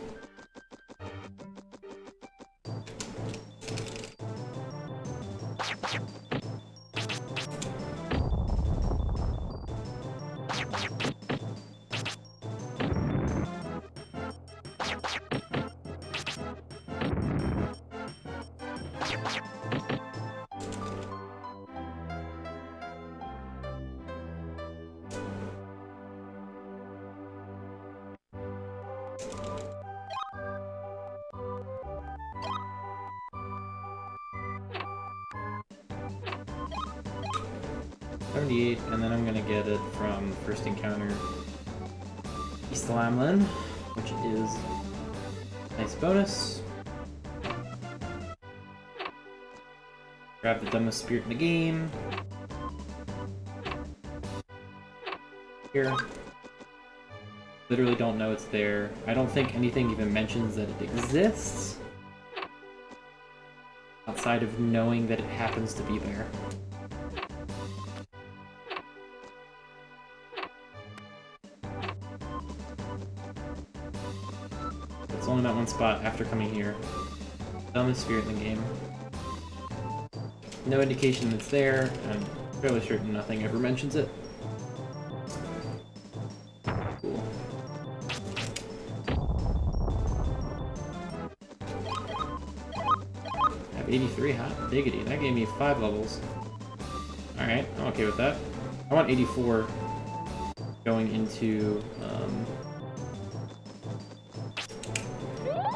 And then I'm gonna get it from first encounter East Limeland, which is a nice bonus. Grab the dumbest spirit in the game. Here. Literally don't know it's there. I don't think anything even mentions that it exists. Outside of knowing that it happens to be there. It's only that one spot after coming here. Dumbest spirit in the game. No indication that it's there. I'm fairly certain nothing ever mentions it. Cool. I have 83 hot diggity. That gave me 5 levels. Alright, I'm okay with that. I want 84 going into,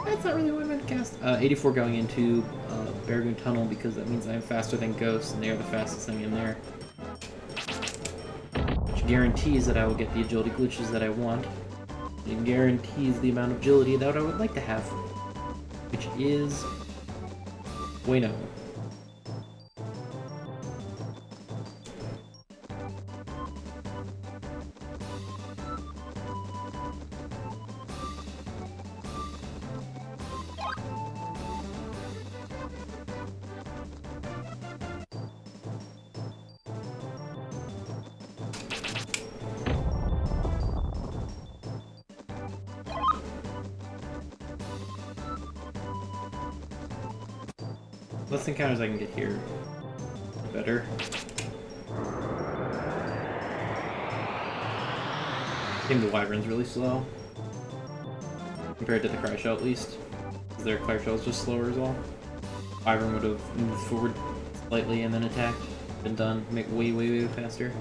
that's not really what I meant to cast. 84 going into Baragoon Tunnel because that means I'm faster than Ghosts and they are the fastest thing in there. Which guarantees that I will get the agility glitches that I want. It guarantees the amount of agility that I would like to have. Which is... bueno. Less encounters I can get here, the better. I think the Wyvern's really slow. Compared to the Cry Shell, at least. Because their Cry Shell is just slower as well. Wyvern would have moved forward slightly and then attacked. Been done way, way, way faster.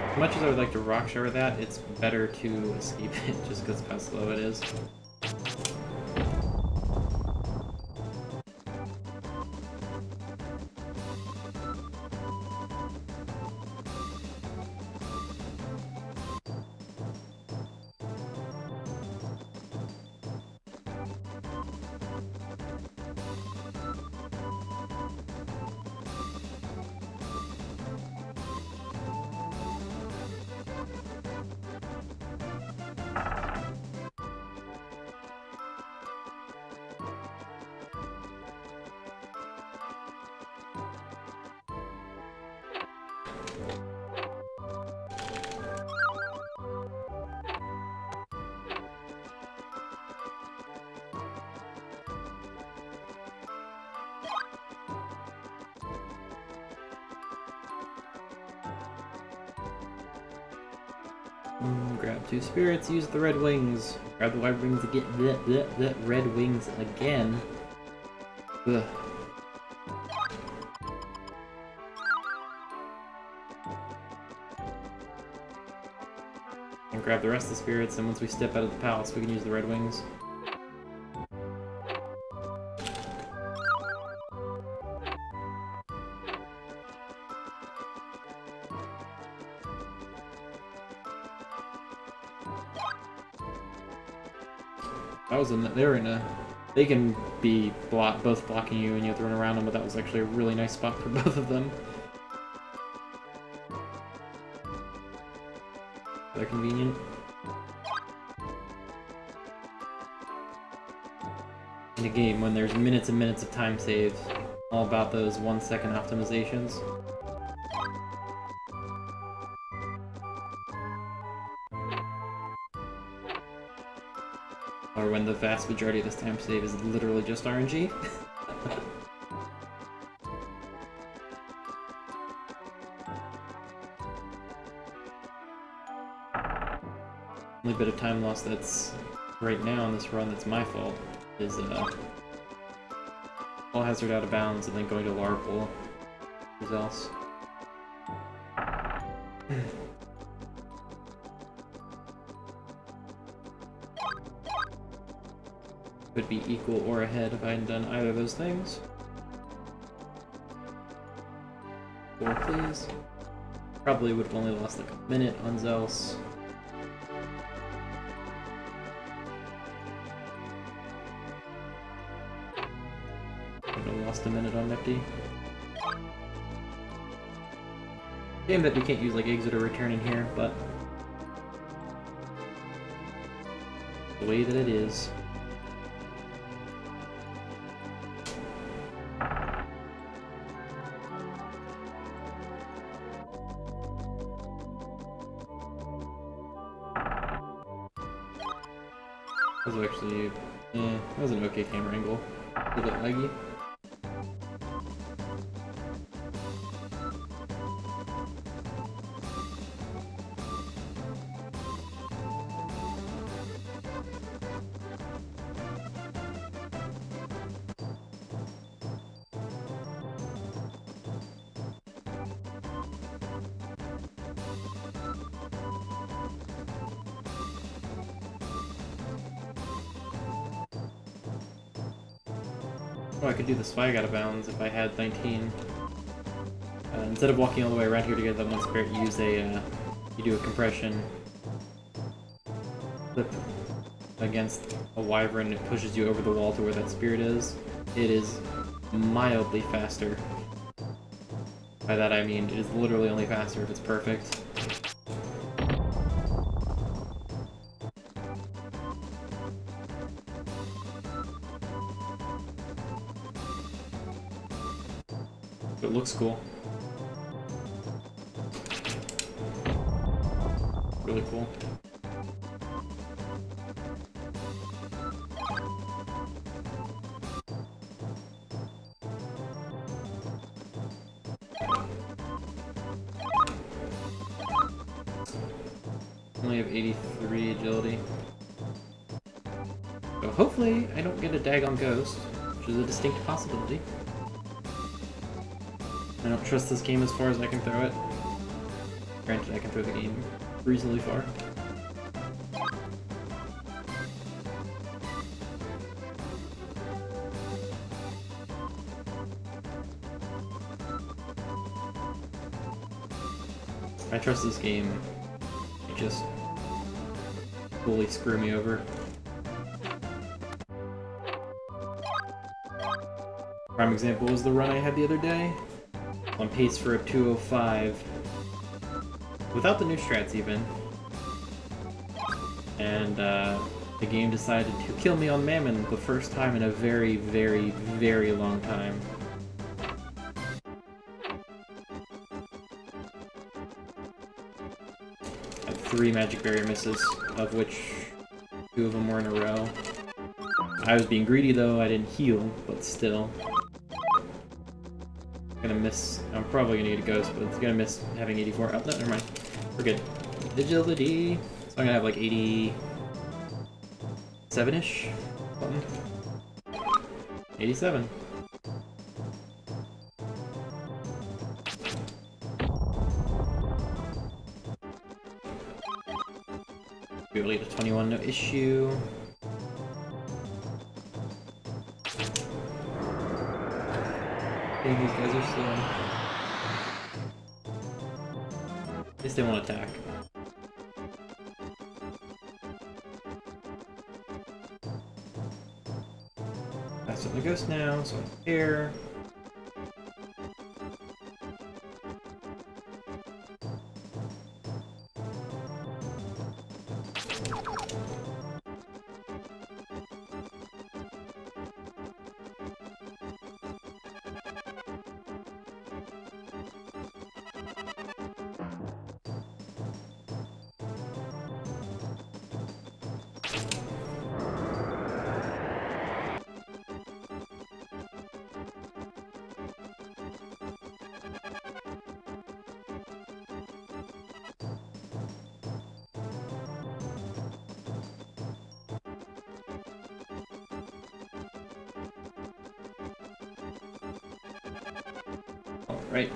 As much as I would like to Rock Shower that, it's better to escape it just because of how slow it is. Grab 2 spirits, use the red wings. Grab the white wings to get the red wings again. Ugh. And grab the rest of the spirits, and once we step out of the palace, we can use the red wings. They can be both blocking you and you have to run around them, but that was actually a really nice spot for both of them. They're convenient. In a game when there's minutes and minutes of time saves, all about those 1-second optimizations. Or when the vast majority of this time save is literally just RNG. Only bit of time lost that's right now in this run that's my fault is All Hazard out of bounds and then going to Larple. Who's else? Would be equal or ahead if I hadn't done either of those things. 4, please. Probably would have only lost like a minute on Zeus. Would have lost a minute on Nifty. Shame that we can't use like exit or return in here, but the way that it is. That was actually, that was an okay camera angle. A little bit laggy. Oh, I could do the swag out of bounds if I had 19. Instead of walking all the way around here to get that one spirit, you use a, you do a compression flip against a wyvern. It pushes you over the wall to where that spirit is. It is mildly faster. By that I mean it is literally only faster if it's perfect. It looks cool. Really cool. Only have 83 agility. So hopefully I don't get a daggone ghost, which is a distinct possibility. I don't trust this game as far as I can throw it. Granted, I can throw the game reasonably far. I trust this game to just fully screw me over. Prime example was the run I had the other day. On pace for a 205. Without the new strats even. And the game decided to kill me on Mammon the first time in a very, very, very long time. I had 3 magic barrier misses, of which 2 of them were in a row. I was being greedy though, I didn't heal, but still. Gonna miss. I'm probably gonna get a ghost, but it's gonna miss having 84. Oh, no, never mind. We're good. Agility. So I'm gonna have like 87-ish. Something. 87. Be able to get to 21, no issue. These guys are slow. At least they won't attack. That's what the ghost now, so here. Right.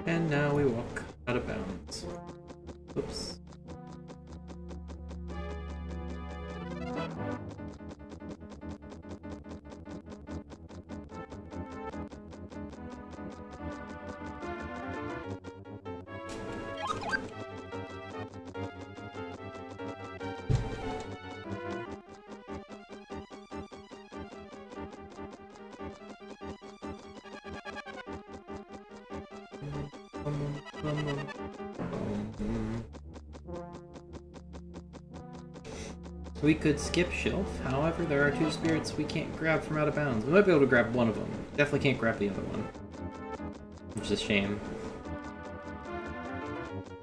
And now we walk out of bounds. Oops. We could skip Shelf, however, there are 2 spirits we can't grab from out of bounds. We might be able to grab one of them. Definitely can't grab the other one. Which is a shame.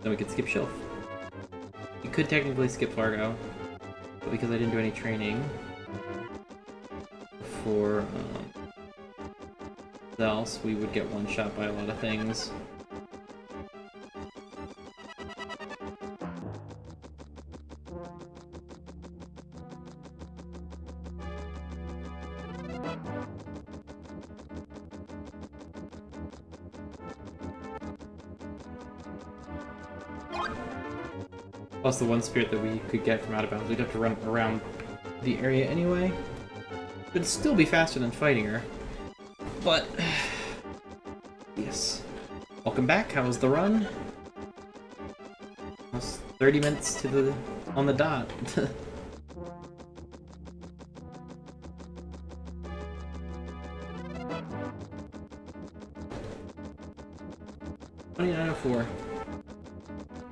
Then we could skip Shelf. We could technically skip Fargo, but because I didn't do any training for else, we would get one shot by a lot of things. Plus the one spirit that we could get from out of bounds, we'd have to run around the area anyway. But it'd still be faster than fighting her. But yes. Welcome back. How was the run? Almost 30 minutes to the on the dot. 2904.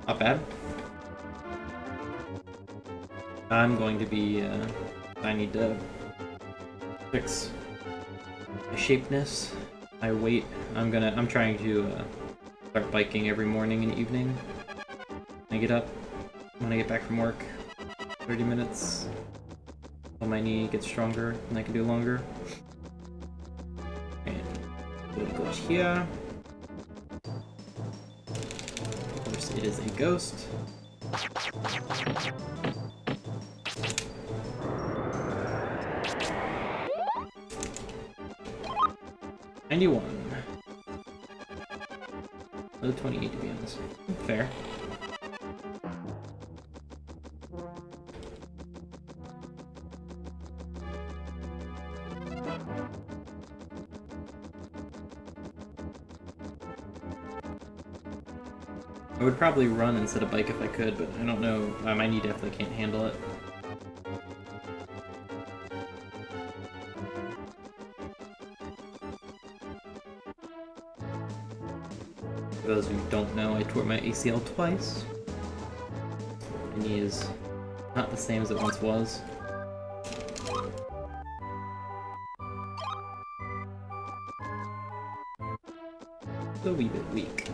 Not bad. I'm going to be, I need to fix my shapeness, my weight. I'm trying to, start biking every morning and evening. When I get up, when I get back from work, 30 minutes, till my knee gets stronger and I can do longer. And it goes here. Of course, it is a ghost. $91. Another 28 to be honest. Fair. I would probably run instead of bike if I could, but I don't know. My knee definitely can't handle it. For those of you who don't know, I tore my ACL twice. My knee is not the same as it once was. Still a wee bit weak.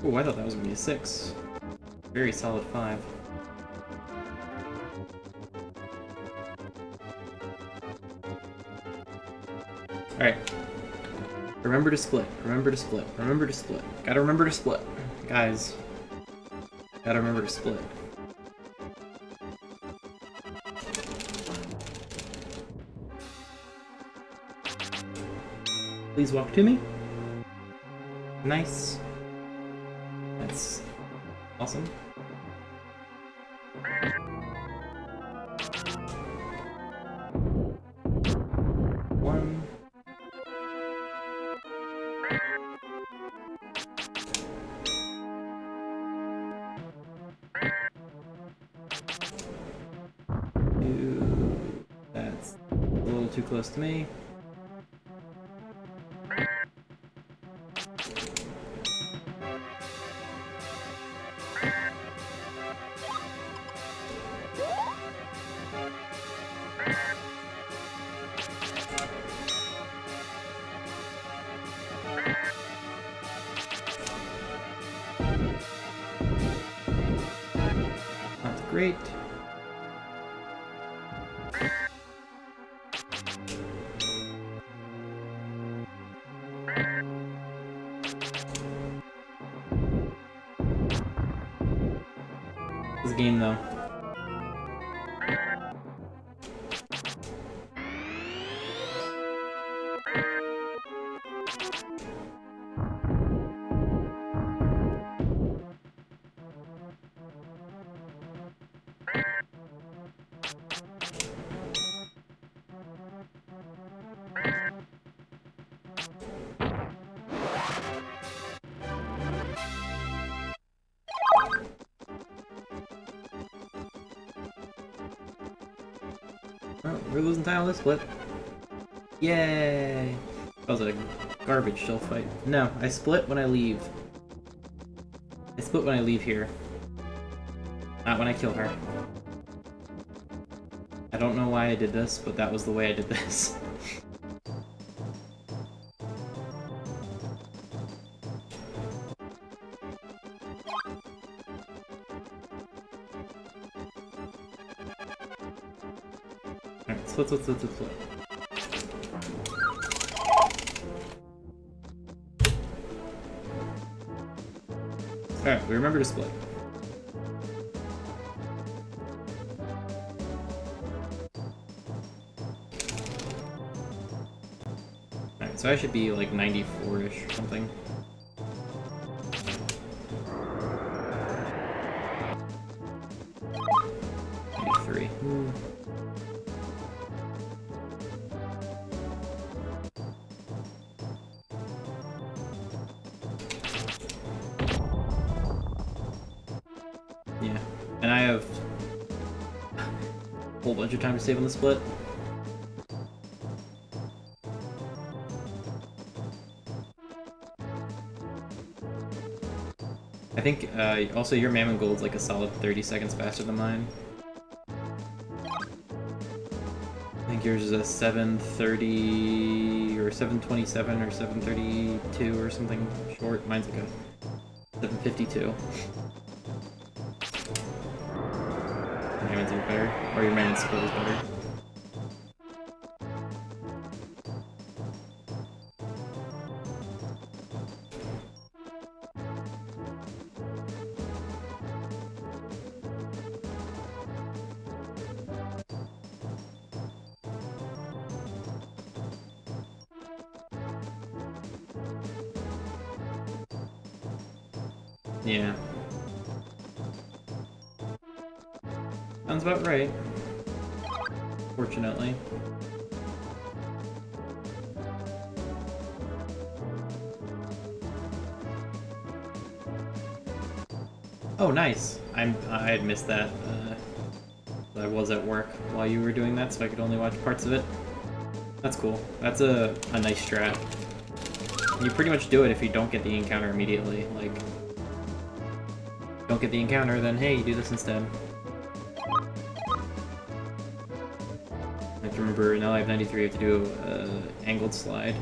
Oh, I thought that was gonna be a 6. Very solid 5. Alright. Remember to split. Remember to split. Remember to split. Gotta remember to split. Guys. Gotta remember to split. Please walk to me. Nice. That's awesome. One. Two. That's a little too close to me. That's great. This game though. Oh, we're losing time on this split. Yay! That was a garbage shell fight. No, I split when I leave. I split when I leave here. Not when I kill her. I don't know why I did this, but that was the way I did this. Alright, split. Alright, we remember to split. Alright, so I should be like 94-ish or something. Yeah, and I have a whole bunch of time to save on the split. I think also your Mammon Gold's like a solid 30 seconds faster than mine. I think yours is a 7:30 or 7:27 or 7:32 or something short. Mine's like a 7:52. Mammon's are better, or your Mammon's split is better. Yeah. Sounds about right. Fortunately. Oh, nice. I had missed that. I was at work while you were doing that, so I could only watch parts of it. That's cool. That's a nice strat. You pretty much do it if you don't get the encounter immediately. Like, don't get the encounter, then hey, you do this instead. I have to remember, now I have 93, I have to do angled slide.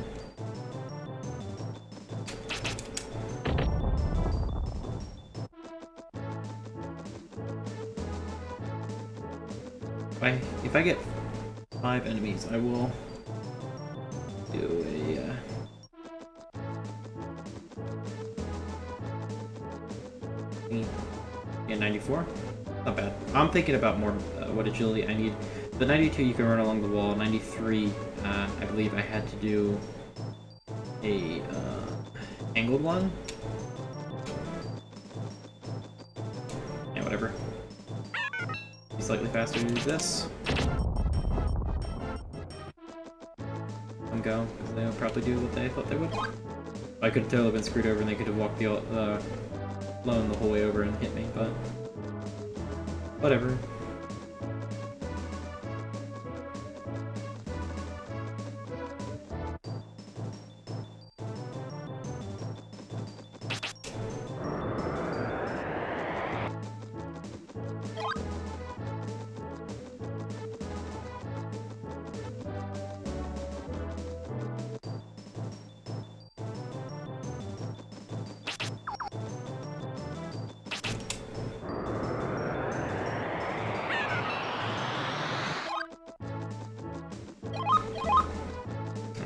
If I get 5 enemies, I will do a yeah, 94. Not bad. I'm thinking about more what agility I need. The 92 you can run along the wall. 93, I believe I had to do a angled one. Yeah, whatever. Be slightly faster to do this. And go, because they would probably do what they thought they would. I could have totally been screwed over and they could have walked the lone the whole way over and hit me, but whatever.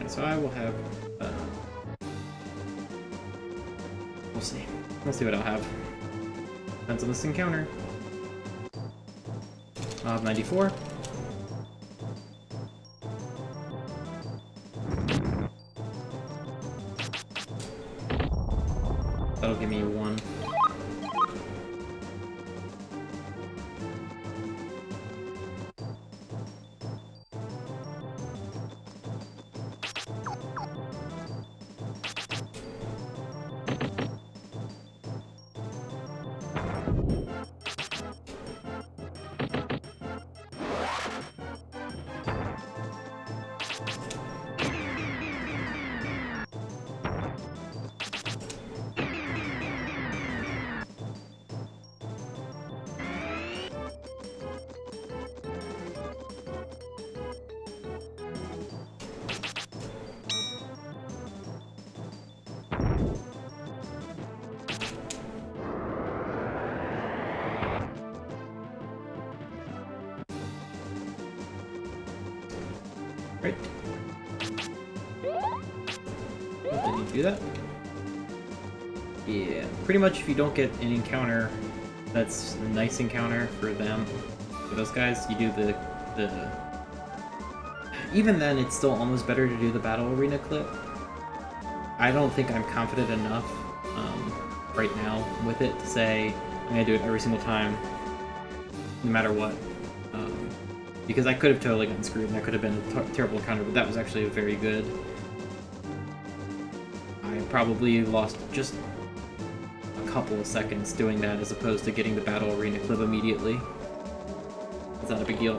So I will have, we'll see. We'll see what I'll have. Depends on this encounter. I'll have 94. That'll give me 1. Right. Didn't you do that? Yeah, pretty much if you don't get an encounter that's a nice encounter for them, for those guys, you do the even then, it's still almost better to do the battle arena clip. I don't think I'm confident enough right now with it to say I'm gonna do it every single time, no matter what. Because I could have totally gotten screwed and that could have been a terrible encounter, but that was actually very good. I probably lost just a couple of seconds doing that as opposed to getting the battle arena clip immediately. It's not a big deal.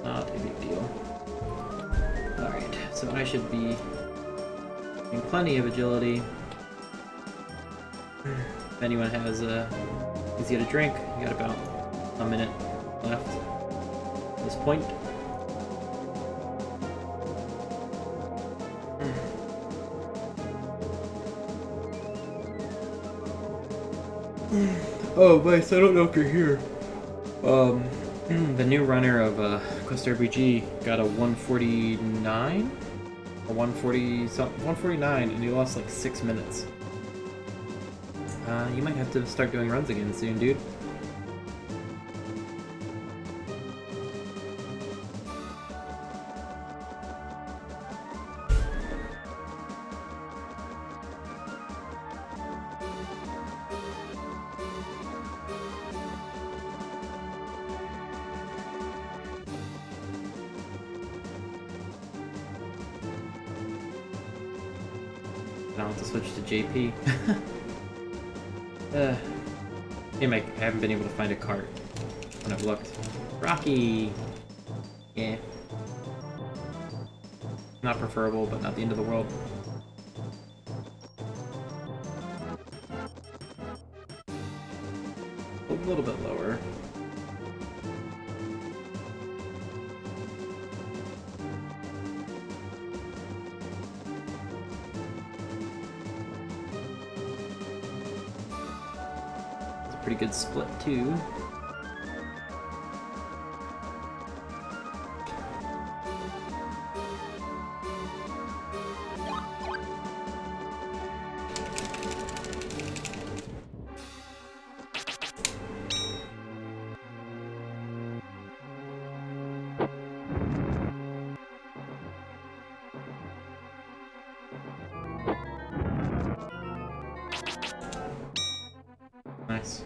Not a big deal. Alright, so I should be having plenty of agility. If anyone has needs to get a drink, you got about a minute left at this point. Oh, Vice, I don't know if you're here. The new runner of Quest RPG got a 149? Or 140 something? 149, and he lost like 6 minutes. You might have to start doing runs again soon, dude. I'll have to switch to JP. Hey Mike, I haven't been able to find a cart when I've looked. Rocky! Yeah. Not preferable, but not the end of the world. A little bit lower. Pretty good split too. Nice.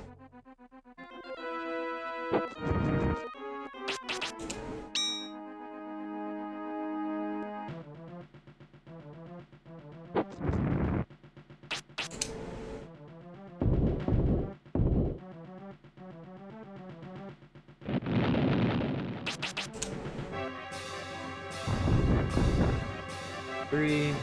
Three.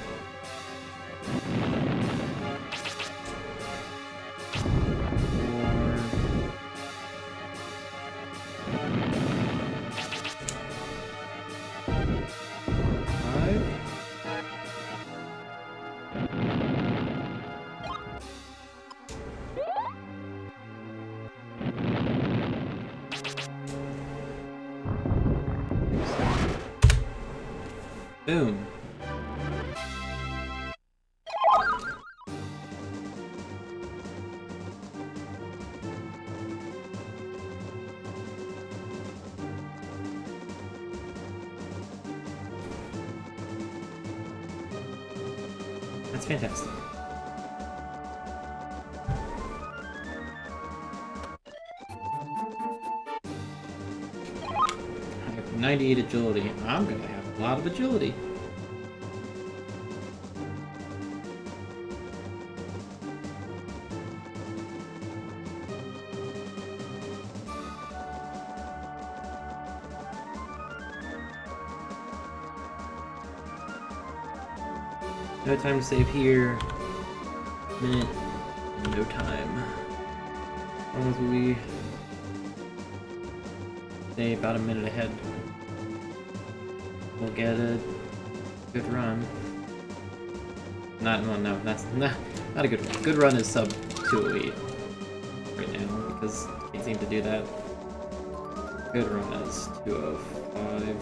Boom. That's fantastic. I have 98 agility. I'm gonna have a lot of agility. No time to save here. Minute. No time. As long as we stay about a minute ahead, we'll get a good run. No, that's not a good run. Good run is sub 208 right now because can't seem to do that. Good run is 205.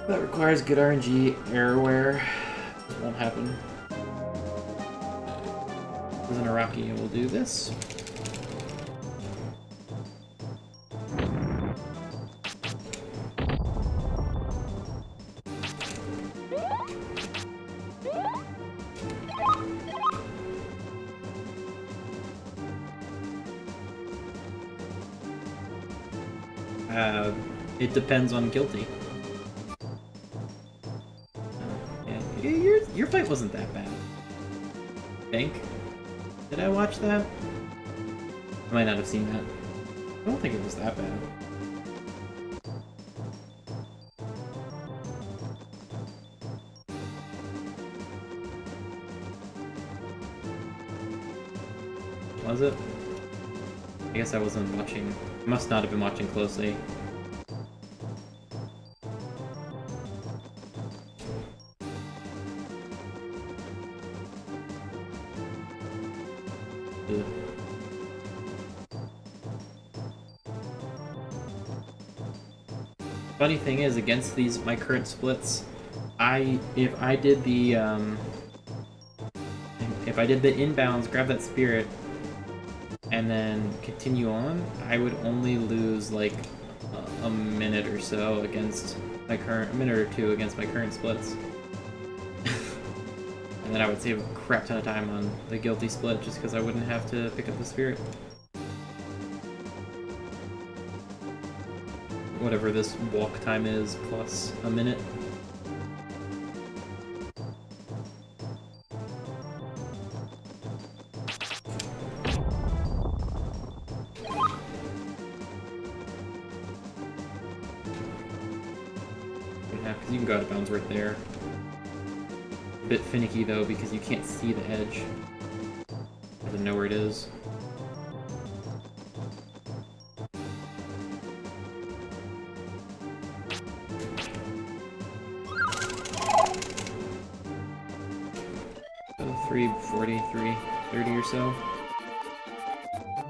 That requires good RNG airware. This won't happen. As an Araki, we'll do this. It depends on guilty. Yeah, your fight wasn't that bad. I think. Did I watch that? I might not have seen that. I don't think it was that bad. Was it? I guess I wasn't watching. I must not have been watching closely. Ugh. Funny thing is, against these my current splits, if I did the inbounds, grab that spirit, and then continue on, I would only lose like a minute or so against my current, a minute or two against my current splits. And then I would save a crap ton of time on the guilty split just because I wouldn't have to pick up the spirit. Whatever this walk time is, plus a minute. Yeah, because you can go out of bounds right there. A bit finicky though, because you can't see the edge. You have to know where it is. So 3:40, 3:30 or so.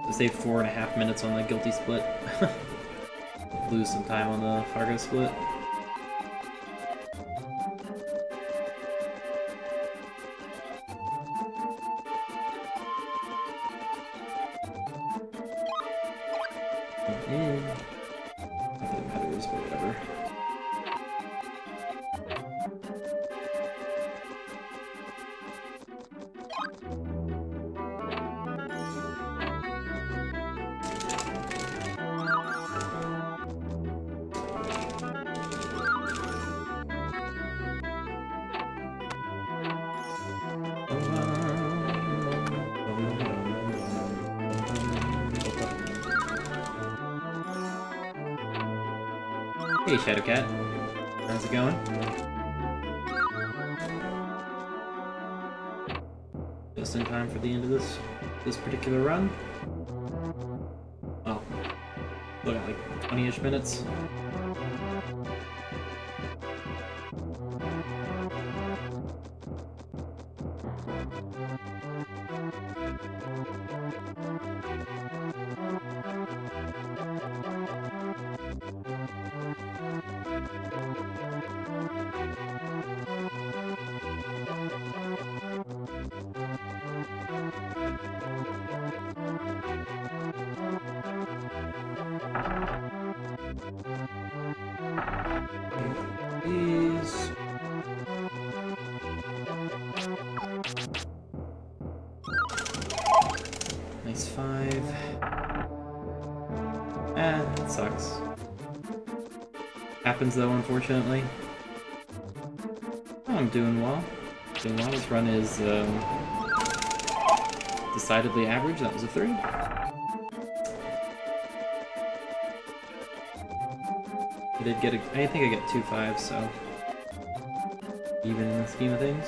To save 4.5 minutes on the guilty split. Lose some time on the Fargo split. Not that it matters, but whatever. Hey, Shadowcat. How's it going? Just in time for the end of this particular run. Oh, look at like 20-ish minutes. Please. Nice 5. It sucks. Happens though, unfortunately. Oh, I'm doing well. Doing well. This run is decidedly average. That was a 3. I did get I think I get 2 5s, so even in the scheme of things.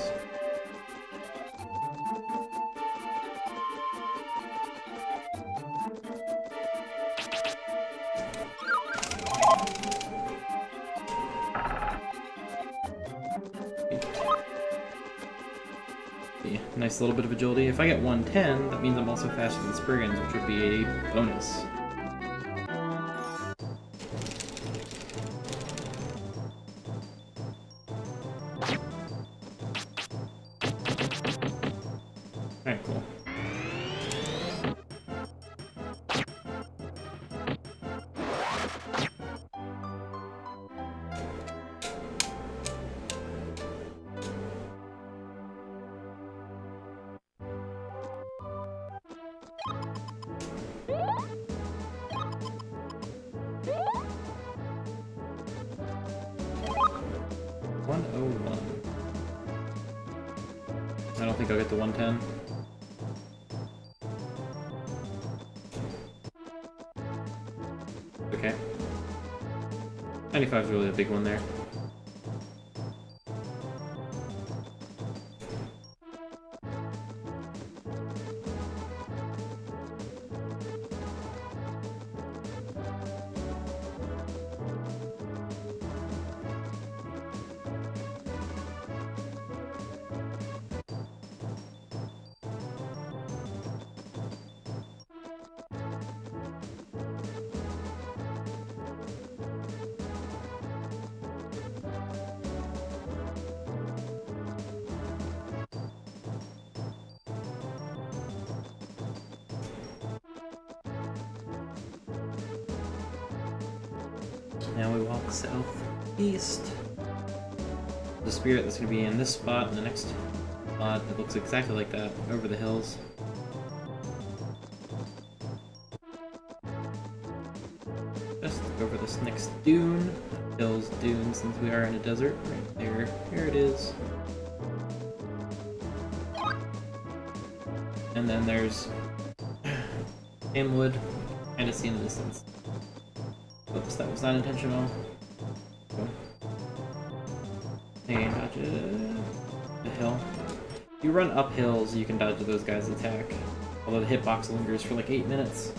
Yeah, nice little bit of agility. If I get 110, that means I'm also faster than Spriggans, which would be a bonus. think I'll get to 110. Okay. 95 is really a big one there. Now we walk southeast. The spirit that's going to be in this spot and the next spot that looks exactly like that, over the hills. Just over this next dune. Hills, dune, since we are in a desert. Right there. Here it is. And then there's Amwood, kind of seen in the distance. Oops, that was not intentional. And dodge it. The hill. If you run up hills, you can dodge those guys' attack. Although the hitbox lingers for like 8 minutes.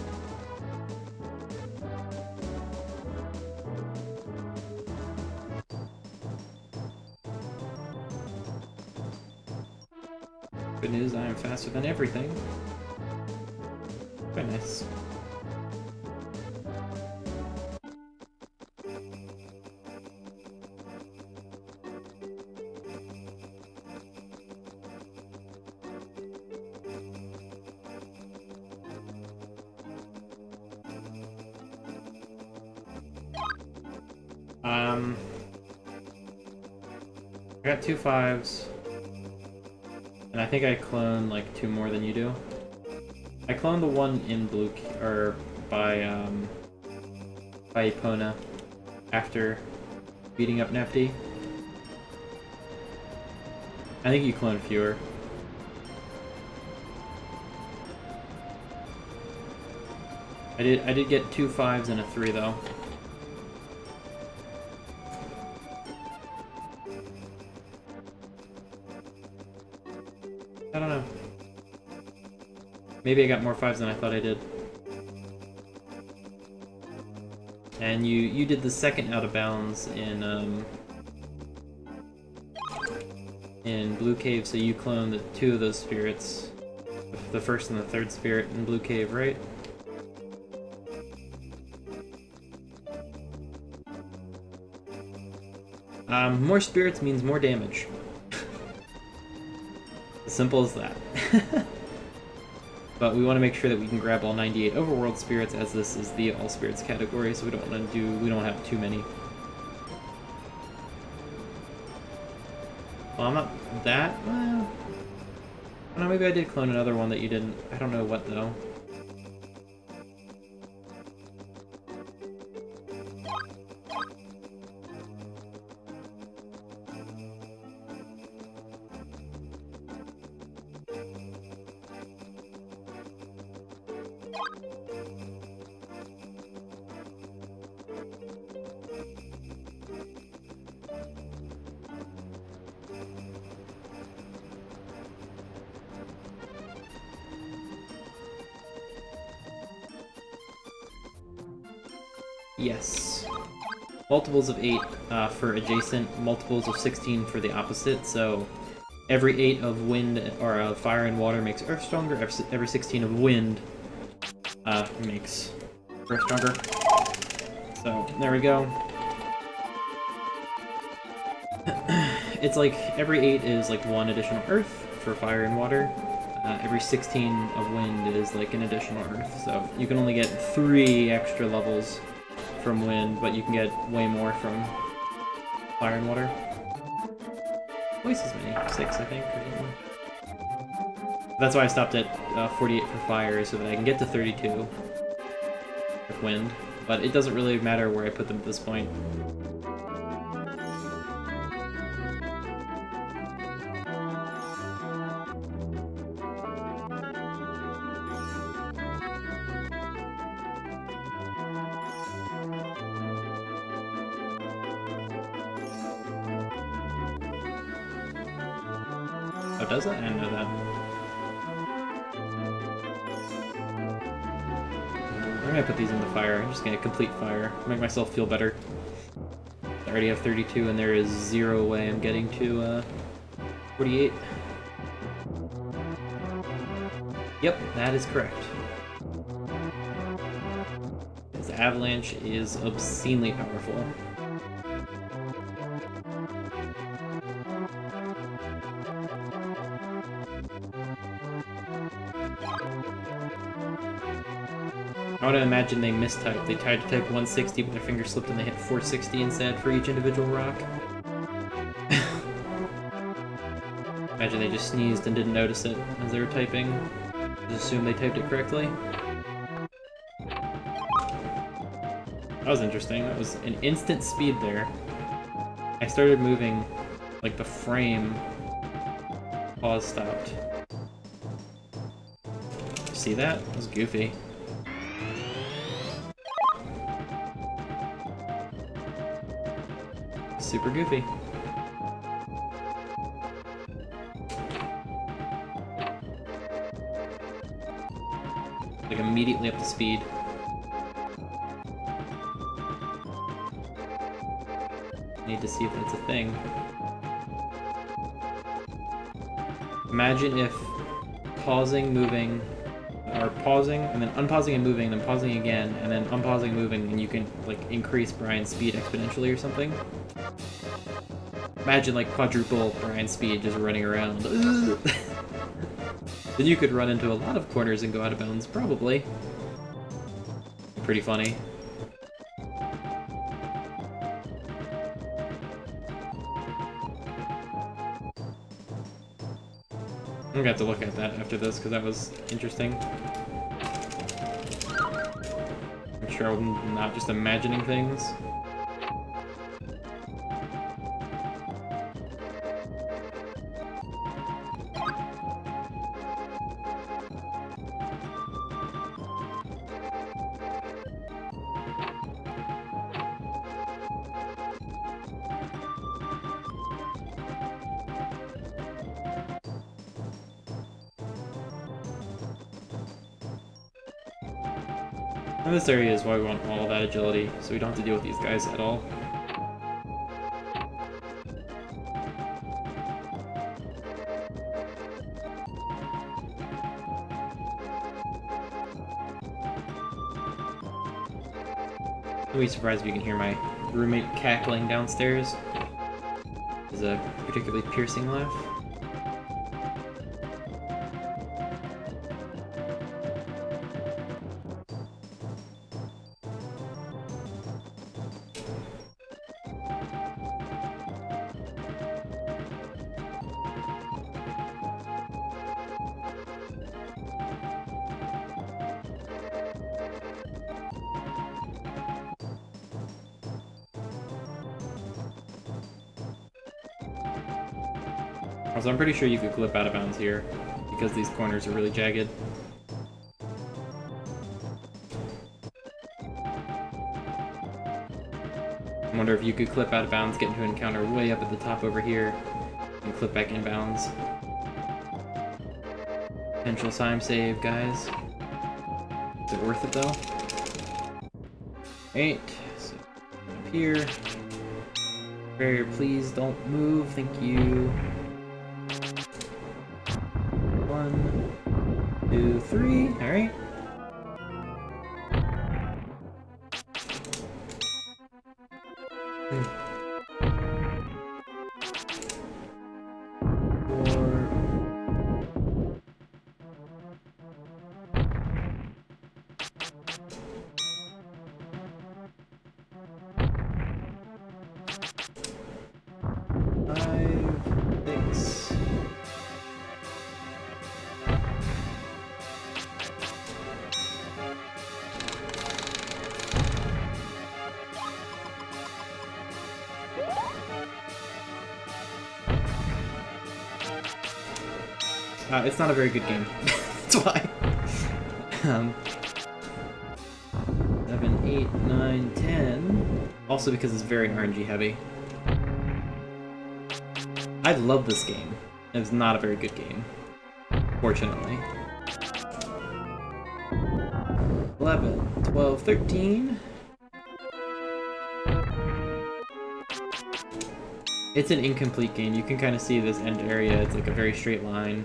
Good news, I am faster than everything. Quite nice. I got 2 5s, and I think I cloned like 2 more than you do. I cloned the one in blue, or by Epona after beating up Nefty. I think you cloned fewer. I did get 2 5s and a 3 though. I don't know. Maybe I got more 5s than I thought I did. And you did the second out of bounds in Blue Cave, so you cloned the 2 of those spirits. The first and the third spirit in Blue Cave, right? More spirits means more damage. As simple as that. But we want to make sure that we can grab all 98 overworld spirits, as this is the all spirits category, so we don't have too many. Well, I'm not that, well, I don't know, maybe I did clone another one that you didn't. I don't know what though. Yes. Multiples of 8 for adjacent, multiples of 16 for the opposite, so every 8 of wind or fire and water makes Earth stronger, every 16 of wind makes Earth stronger. So, there we go. It's like every 8 is like 1 additional Earth for fire and water. Every 16 of wind is like an additional Earth, so you can only get 3 extra levels from wind, but you can get way more from fire and water. Twice as many, 6 I think, or something. That's why I stopped at 48 for fire, so that I can get to 32 with wind, but it doesn't really matter where I put them at this point. Oh, does it? I didn't know that. I'm gonna put these in the fire. I'm just gonna complete fire. Make myself feel better. I already have 32 and there is zero way I'm getting to 48. Yep, that is correct. This avalanche is obscenely powerful. I would imagine they mistyped. They tried to type 160, but their finger slipped and they hit 460 instead for each individual rock. Imagine they just sneezed and didn't notice it as they were typing. Just assume they typed it correctly. That was interesting. That was an instant speed there. I started moving, like the frame. Pause stopped. See that? That was goofy. Super goofy. Like immediately up to speed. Need to see if that's a thing. Imagine if pausing, moving, or pausing, and then unpausing and moving, then pausing again, and then unpausing and moving, and you can like increase Brian's speed exponentially or something. Imagine like quadruple Brian's speed just running around. Then you could run into a lot of corners and go out of bounds, probably. Pretty funny. I'm gonna have to look at that after this because that was interesting. I'm sure I'm not just imagining things. And this area is why we want all that agility, so we don't have to deal with these guys at all. Don't be surprised if you can hear my roommate cackling downstairs. It's a particularly piercing laugh. Also, I'm pretty sure you could clip out of bounds here, because these corners are really jagged. I wonder if you could clip out of bounds, get into an encounter way up at the top over here, and clip back in bounds. Potential time save, guys. Is it worth it, though? 8. So, up here. Barrier, please don't move. Thank you. 1, 2, 3. Alright. It's not a very good game. That's why. 7, 8, 9, 10. Also because it's very RNG heavy. I love this game. It was not a very good game, fortunately. 11, 12, 13. It's an incomplete game. You can kind of see this end area. It's like a very straight line.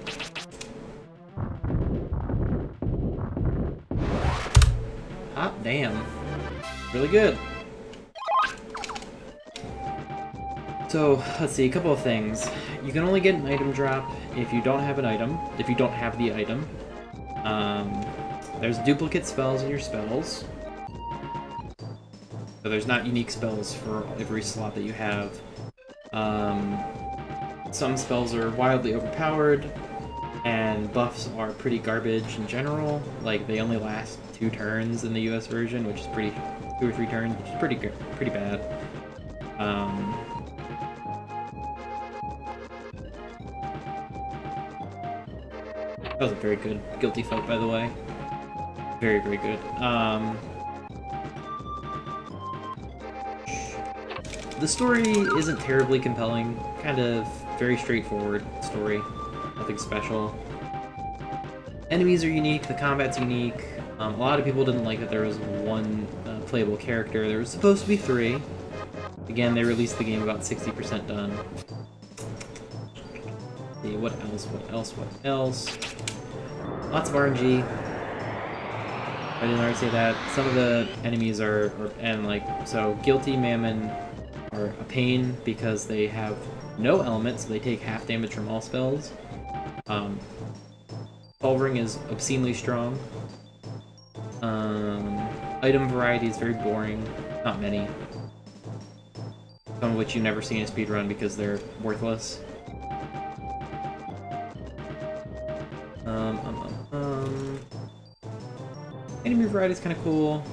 Hot damn. Really good. So, let's see, a couple of things. You can only get an item drop if you don't have an item, if you don't have the item. There's duplicate spells in your spells. So there's not unique spells for every slot that you have. Some spells are wildly overpowered, and buffs are pretty garbage in general. Like, they only last 2 turns in the US version, which is 2 or 3 turns, which is pretty bad. That was a very good Guilty fight, by the way. Very, very good. The story isn't terribly compelling. Kind of very straightforward story. Nothing special. Enemies are unique, the combat's unique. A lot of people didn't like that there was 1 playable character. There was supposed to be 3. Again, they released the game about 60% done. Let's see, what else? Lots of RNG. I didn't already say that. Some of the enemies so Guilty Mammon are a pain because they have no element, so they take half damage from all spells. Solving is obscenely strong. Item variety is very boring. Not many. Some of which you never see in a speedrun because they're worthless. Enemy variety is kind of cool.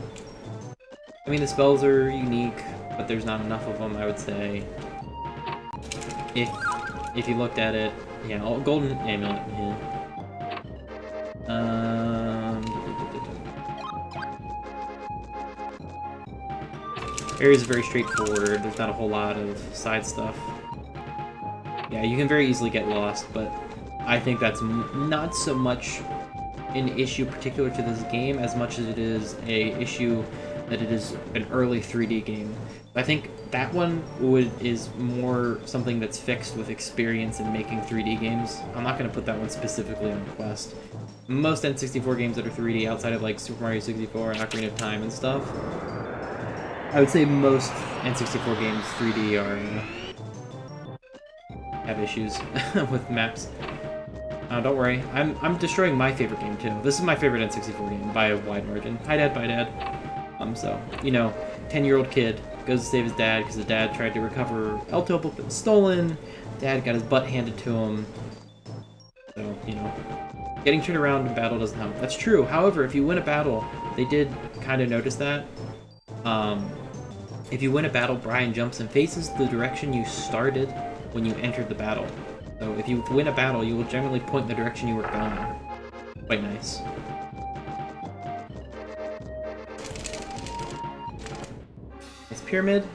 I mean, the spells are unique, but there's not enough of them, I would say. If you looked at it, yeah, Golden Amulet, yeah. Area is very straightforward. There's not a whole lot of side stuff. Yeah, you can very easily get lost, but I think that's not so much an issue particular to this game as much as it is a issue that it is an early 3D game. I think that one is more something that's fixed with experience in making 3D games. I'm not going to put that one specifically on Quest. Most N64 games that are 3D outside of like Super Mario 64 and Ocarina of Time and stuff, I would say most N64 games 3D have issues with maps. Don't worry, I'm destroying my favorite game too. This is my favorite N64 game by a wide margin. Hi Dad, bye Dad. So, 10-year-old kid goes to save his dad because his dad tried to recover El Topo that was stolen. Dad got his butt handed to him. So, getting turned around in battle doesn't help. That's true. However, if you win a battle, they did kind of notice that. If you win a battle, Brian jumps and faces the direction you started when you entered the battle. So if you win a battle, you will generally point in the direction you were going. Quite nice. Nice pyramid.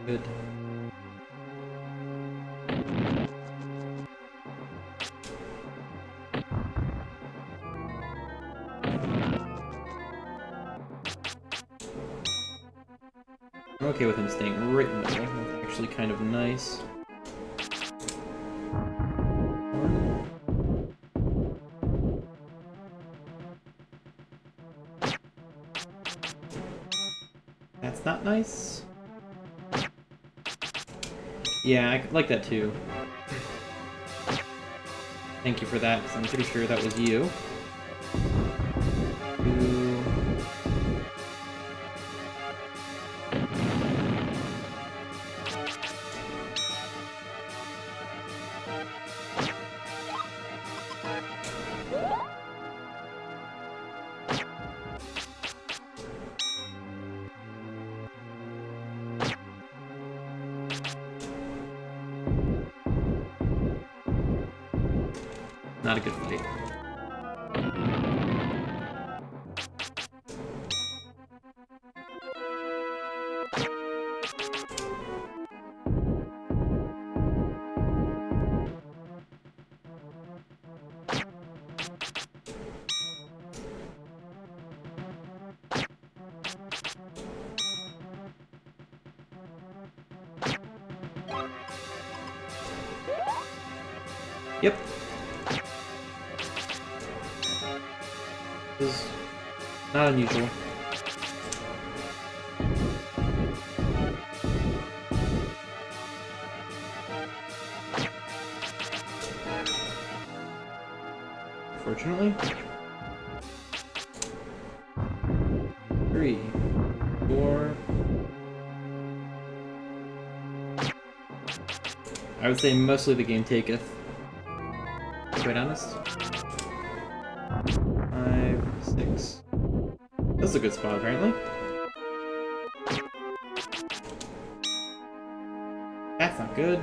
Good. I'm okay with him staying right in the middle. That's actually kind of nice. That's not nice. Yeah, I like that too. Thank you for that, because I'm pretty sure that was you. Not a good fight. Yep. This is not unusual. Fortunately. 3, 4. I would say mostly the game taketh. To be quite honest. 5, 6. That's a good spot, apparently. That's not good.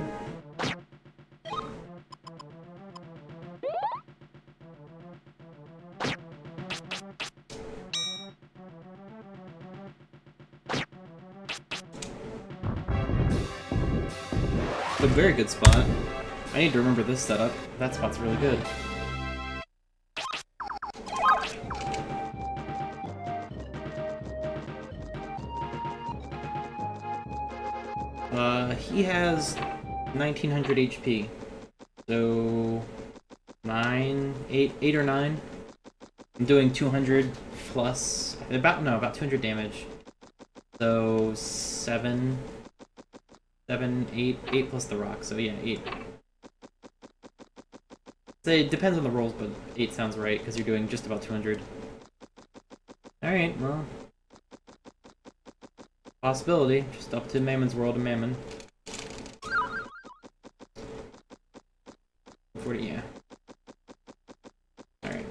A very good spot. I need to remember this setup. That spot's really good. He has 1900 HP. So 8 or 9. I'm doing 200 plus about 200 damage. So 7, 8 plus the rock. So yeah, 8. So it depends on the rolls, but 8 sounds right because you're doing just about 200. All right, well, possibility. Just up to Mammon's World and Mammon. 40, yeah. All right.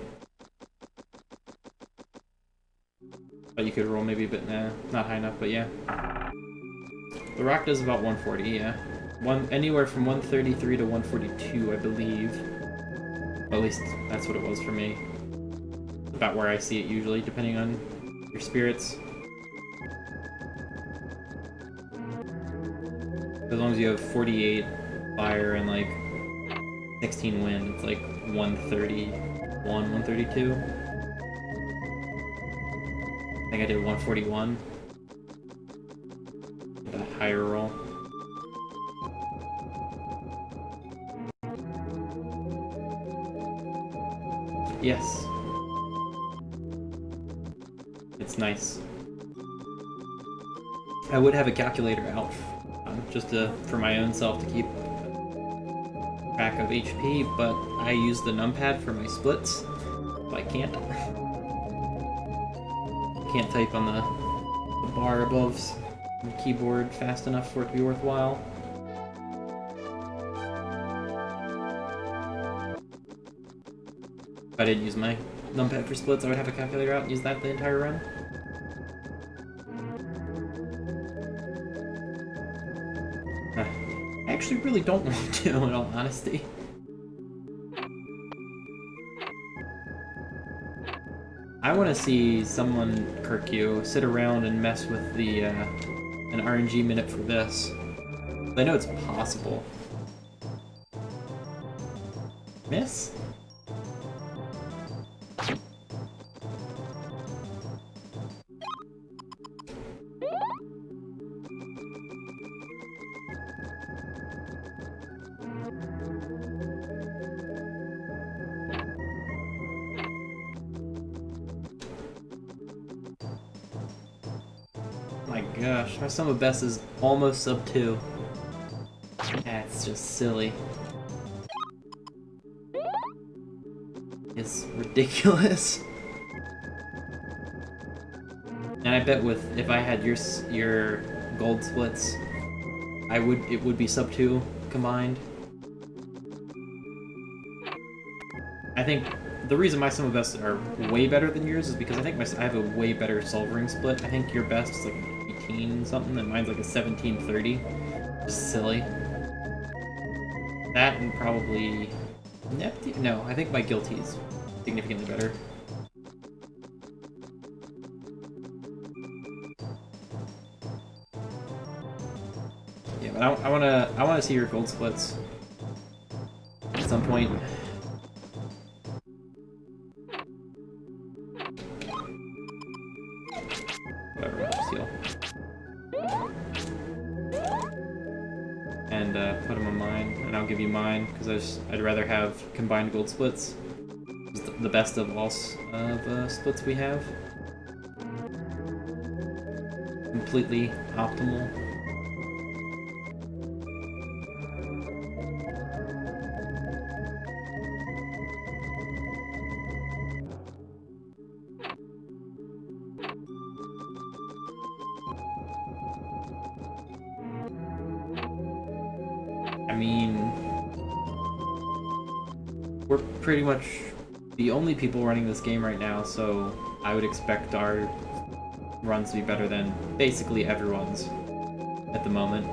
But you could roll maybe, but nah, not high enough. But yeah, the rock does about 140. Yeah, anywhere from 133 to 142, I believe. Well, at least that's what it was for me. About where I see it usually, depending on your spirits. As long as you have 48 fire and like 16 wind, it's like 131, 132. I think I did 141. The higher roll. Yes. It's nice. I would have a calculator out just for my own self to keep track of HP, but I use the numpad for my splits, so I can't. Can't type on the bar above the keyboard fast enough for it to be worthwhile. If I didn't use my numpad for splits, I would have a calculator out and use that the entire run. I actually really don't want to, in all honesty. I want to see someone, Kirkyu, sit around and mess with the an RNG minute for this. I know it's possible. Miss? My gosh, my sum of best is almost sub 2. That's just silly. It's ridiculous. And I bet if I had your gold splits, it would be sub 2 combined. I think the reason my sum of best are way better than yours is because I think I have a way better Solvering split. I think your best is like 18 something, and mine's like a 1730. Just silly. That and probably no, I think my Guilty is significantly better. Yeah, but I wanna see your gold splits at some point. Whatever, helps heal. And and put them on mine, and I'll give you mine because I'd rather have combined gold splits. It's the best of all splits we have. Completely optimal. I mean, we're pretty much the only people running this game right now, so I would expect our runs to be better than basically everyone's at the moment.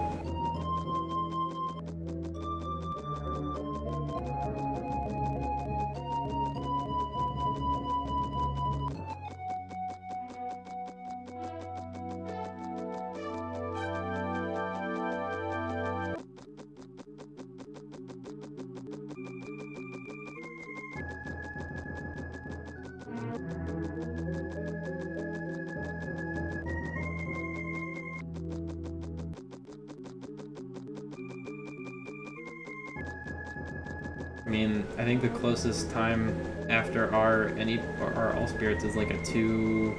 I mean, I think the closest time after our all spirits is like a 2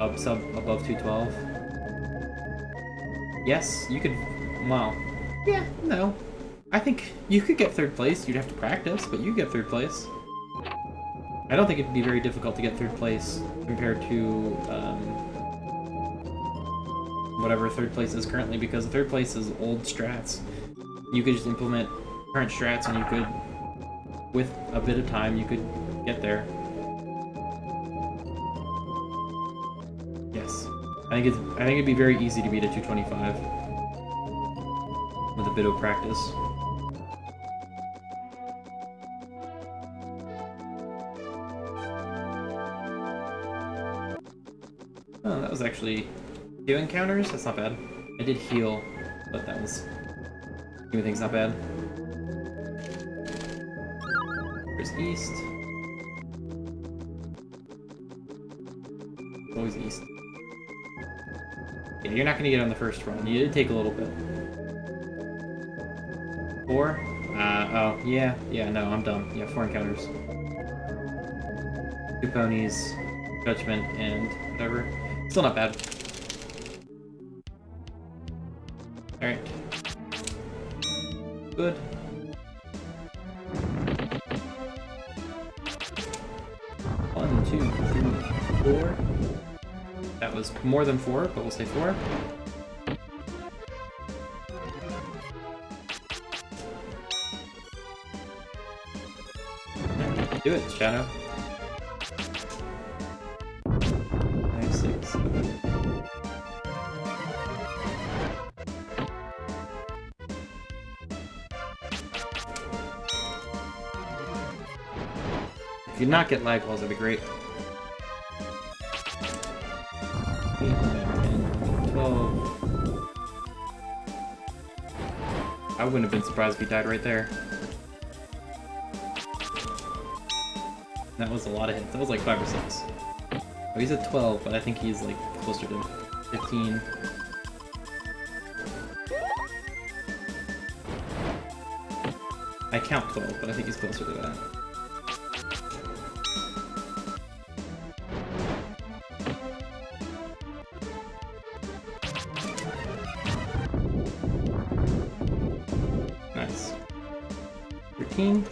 above 212. Yes, you could. Well, yeah, no. I think you could get third place. You'd have to practice, but you get third place. I don't think it'd be very difficult to get third place compared to whatever third place is currently, because third place is old strats. You could just implement current strats and you could, with a bit of time, you could get there. Yes. I think it'd be very easy to beat a 225 with a bit of practice. Oh, that was actually 2 encounters? That's not bad. I did heal, but that was... Even things not bad. There's east. Always east. Yeah, you're not gonna get on the first run. You did take a little bit. 4? Oh, yeah, no, I'm dumb. Yeah, 4 encounters. 2 ponies, judgment, and whatever. Still not bad. Alright. Good. One, 2, 3, 4. That was more than 4, but we'll say 4. Do it, Shadow. 5, 6. If you not get lag walls, that'd be great. 8, 9, 10, 12. I wouldn't have been surprised if he died right there. That was a lot of hits. That was like 5 or 6. Oh, he's at 12, but I think he's like closer to 15. I count 12, but I think he's closer to that. Nice. 13.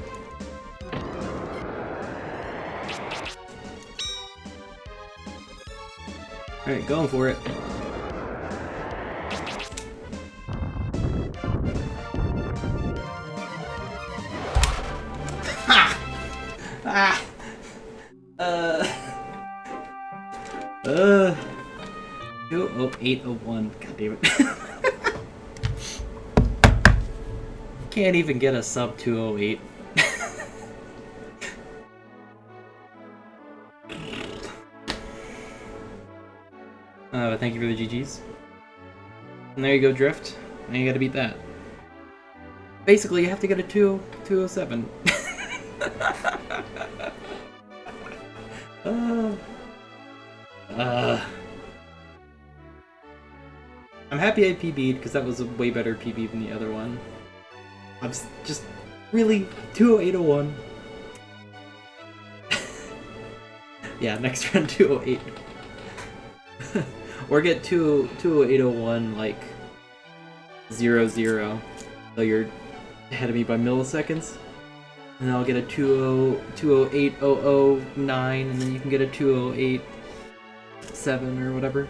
Alright, going for it. Ha! Ah! 20801. God damn it. Can't even get a sub 208. But thank you for the GGs. And there you go, Drift. Now you gotta beat that. Basically, you have to get a 207. I'm happy I PB'd because that was a way better PB than the other one. I'm just really 20801. Yeah, next round 208. Or get 20801 like 00. So you're ahead of me by milliseconds. And then I'll get a 2080009, and then you can get a 208.7 or whatever.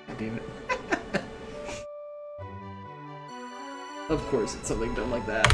God damn it. Of course, it's something dumb like that.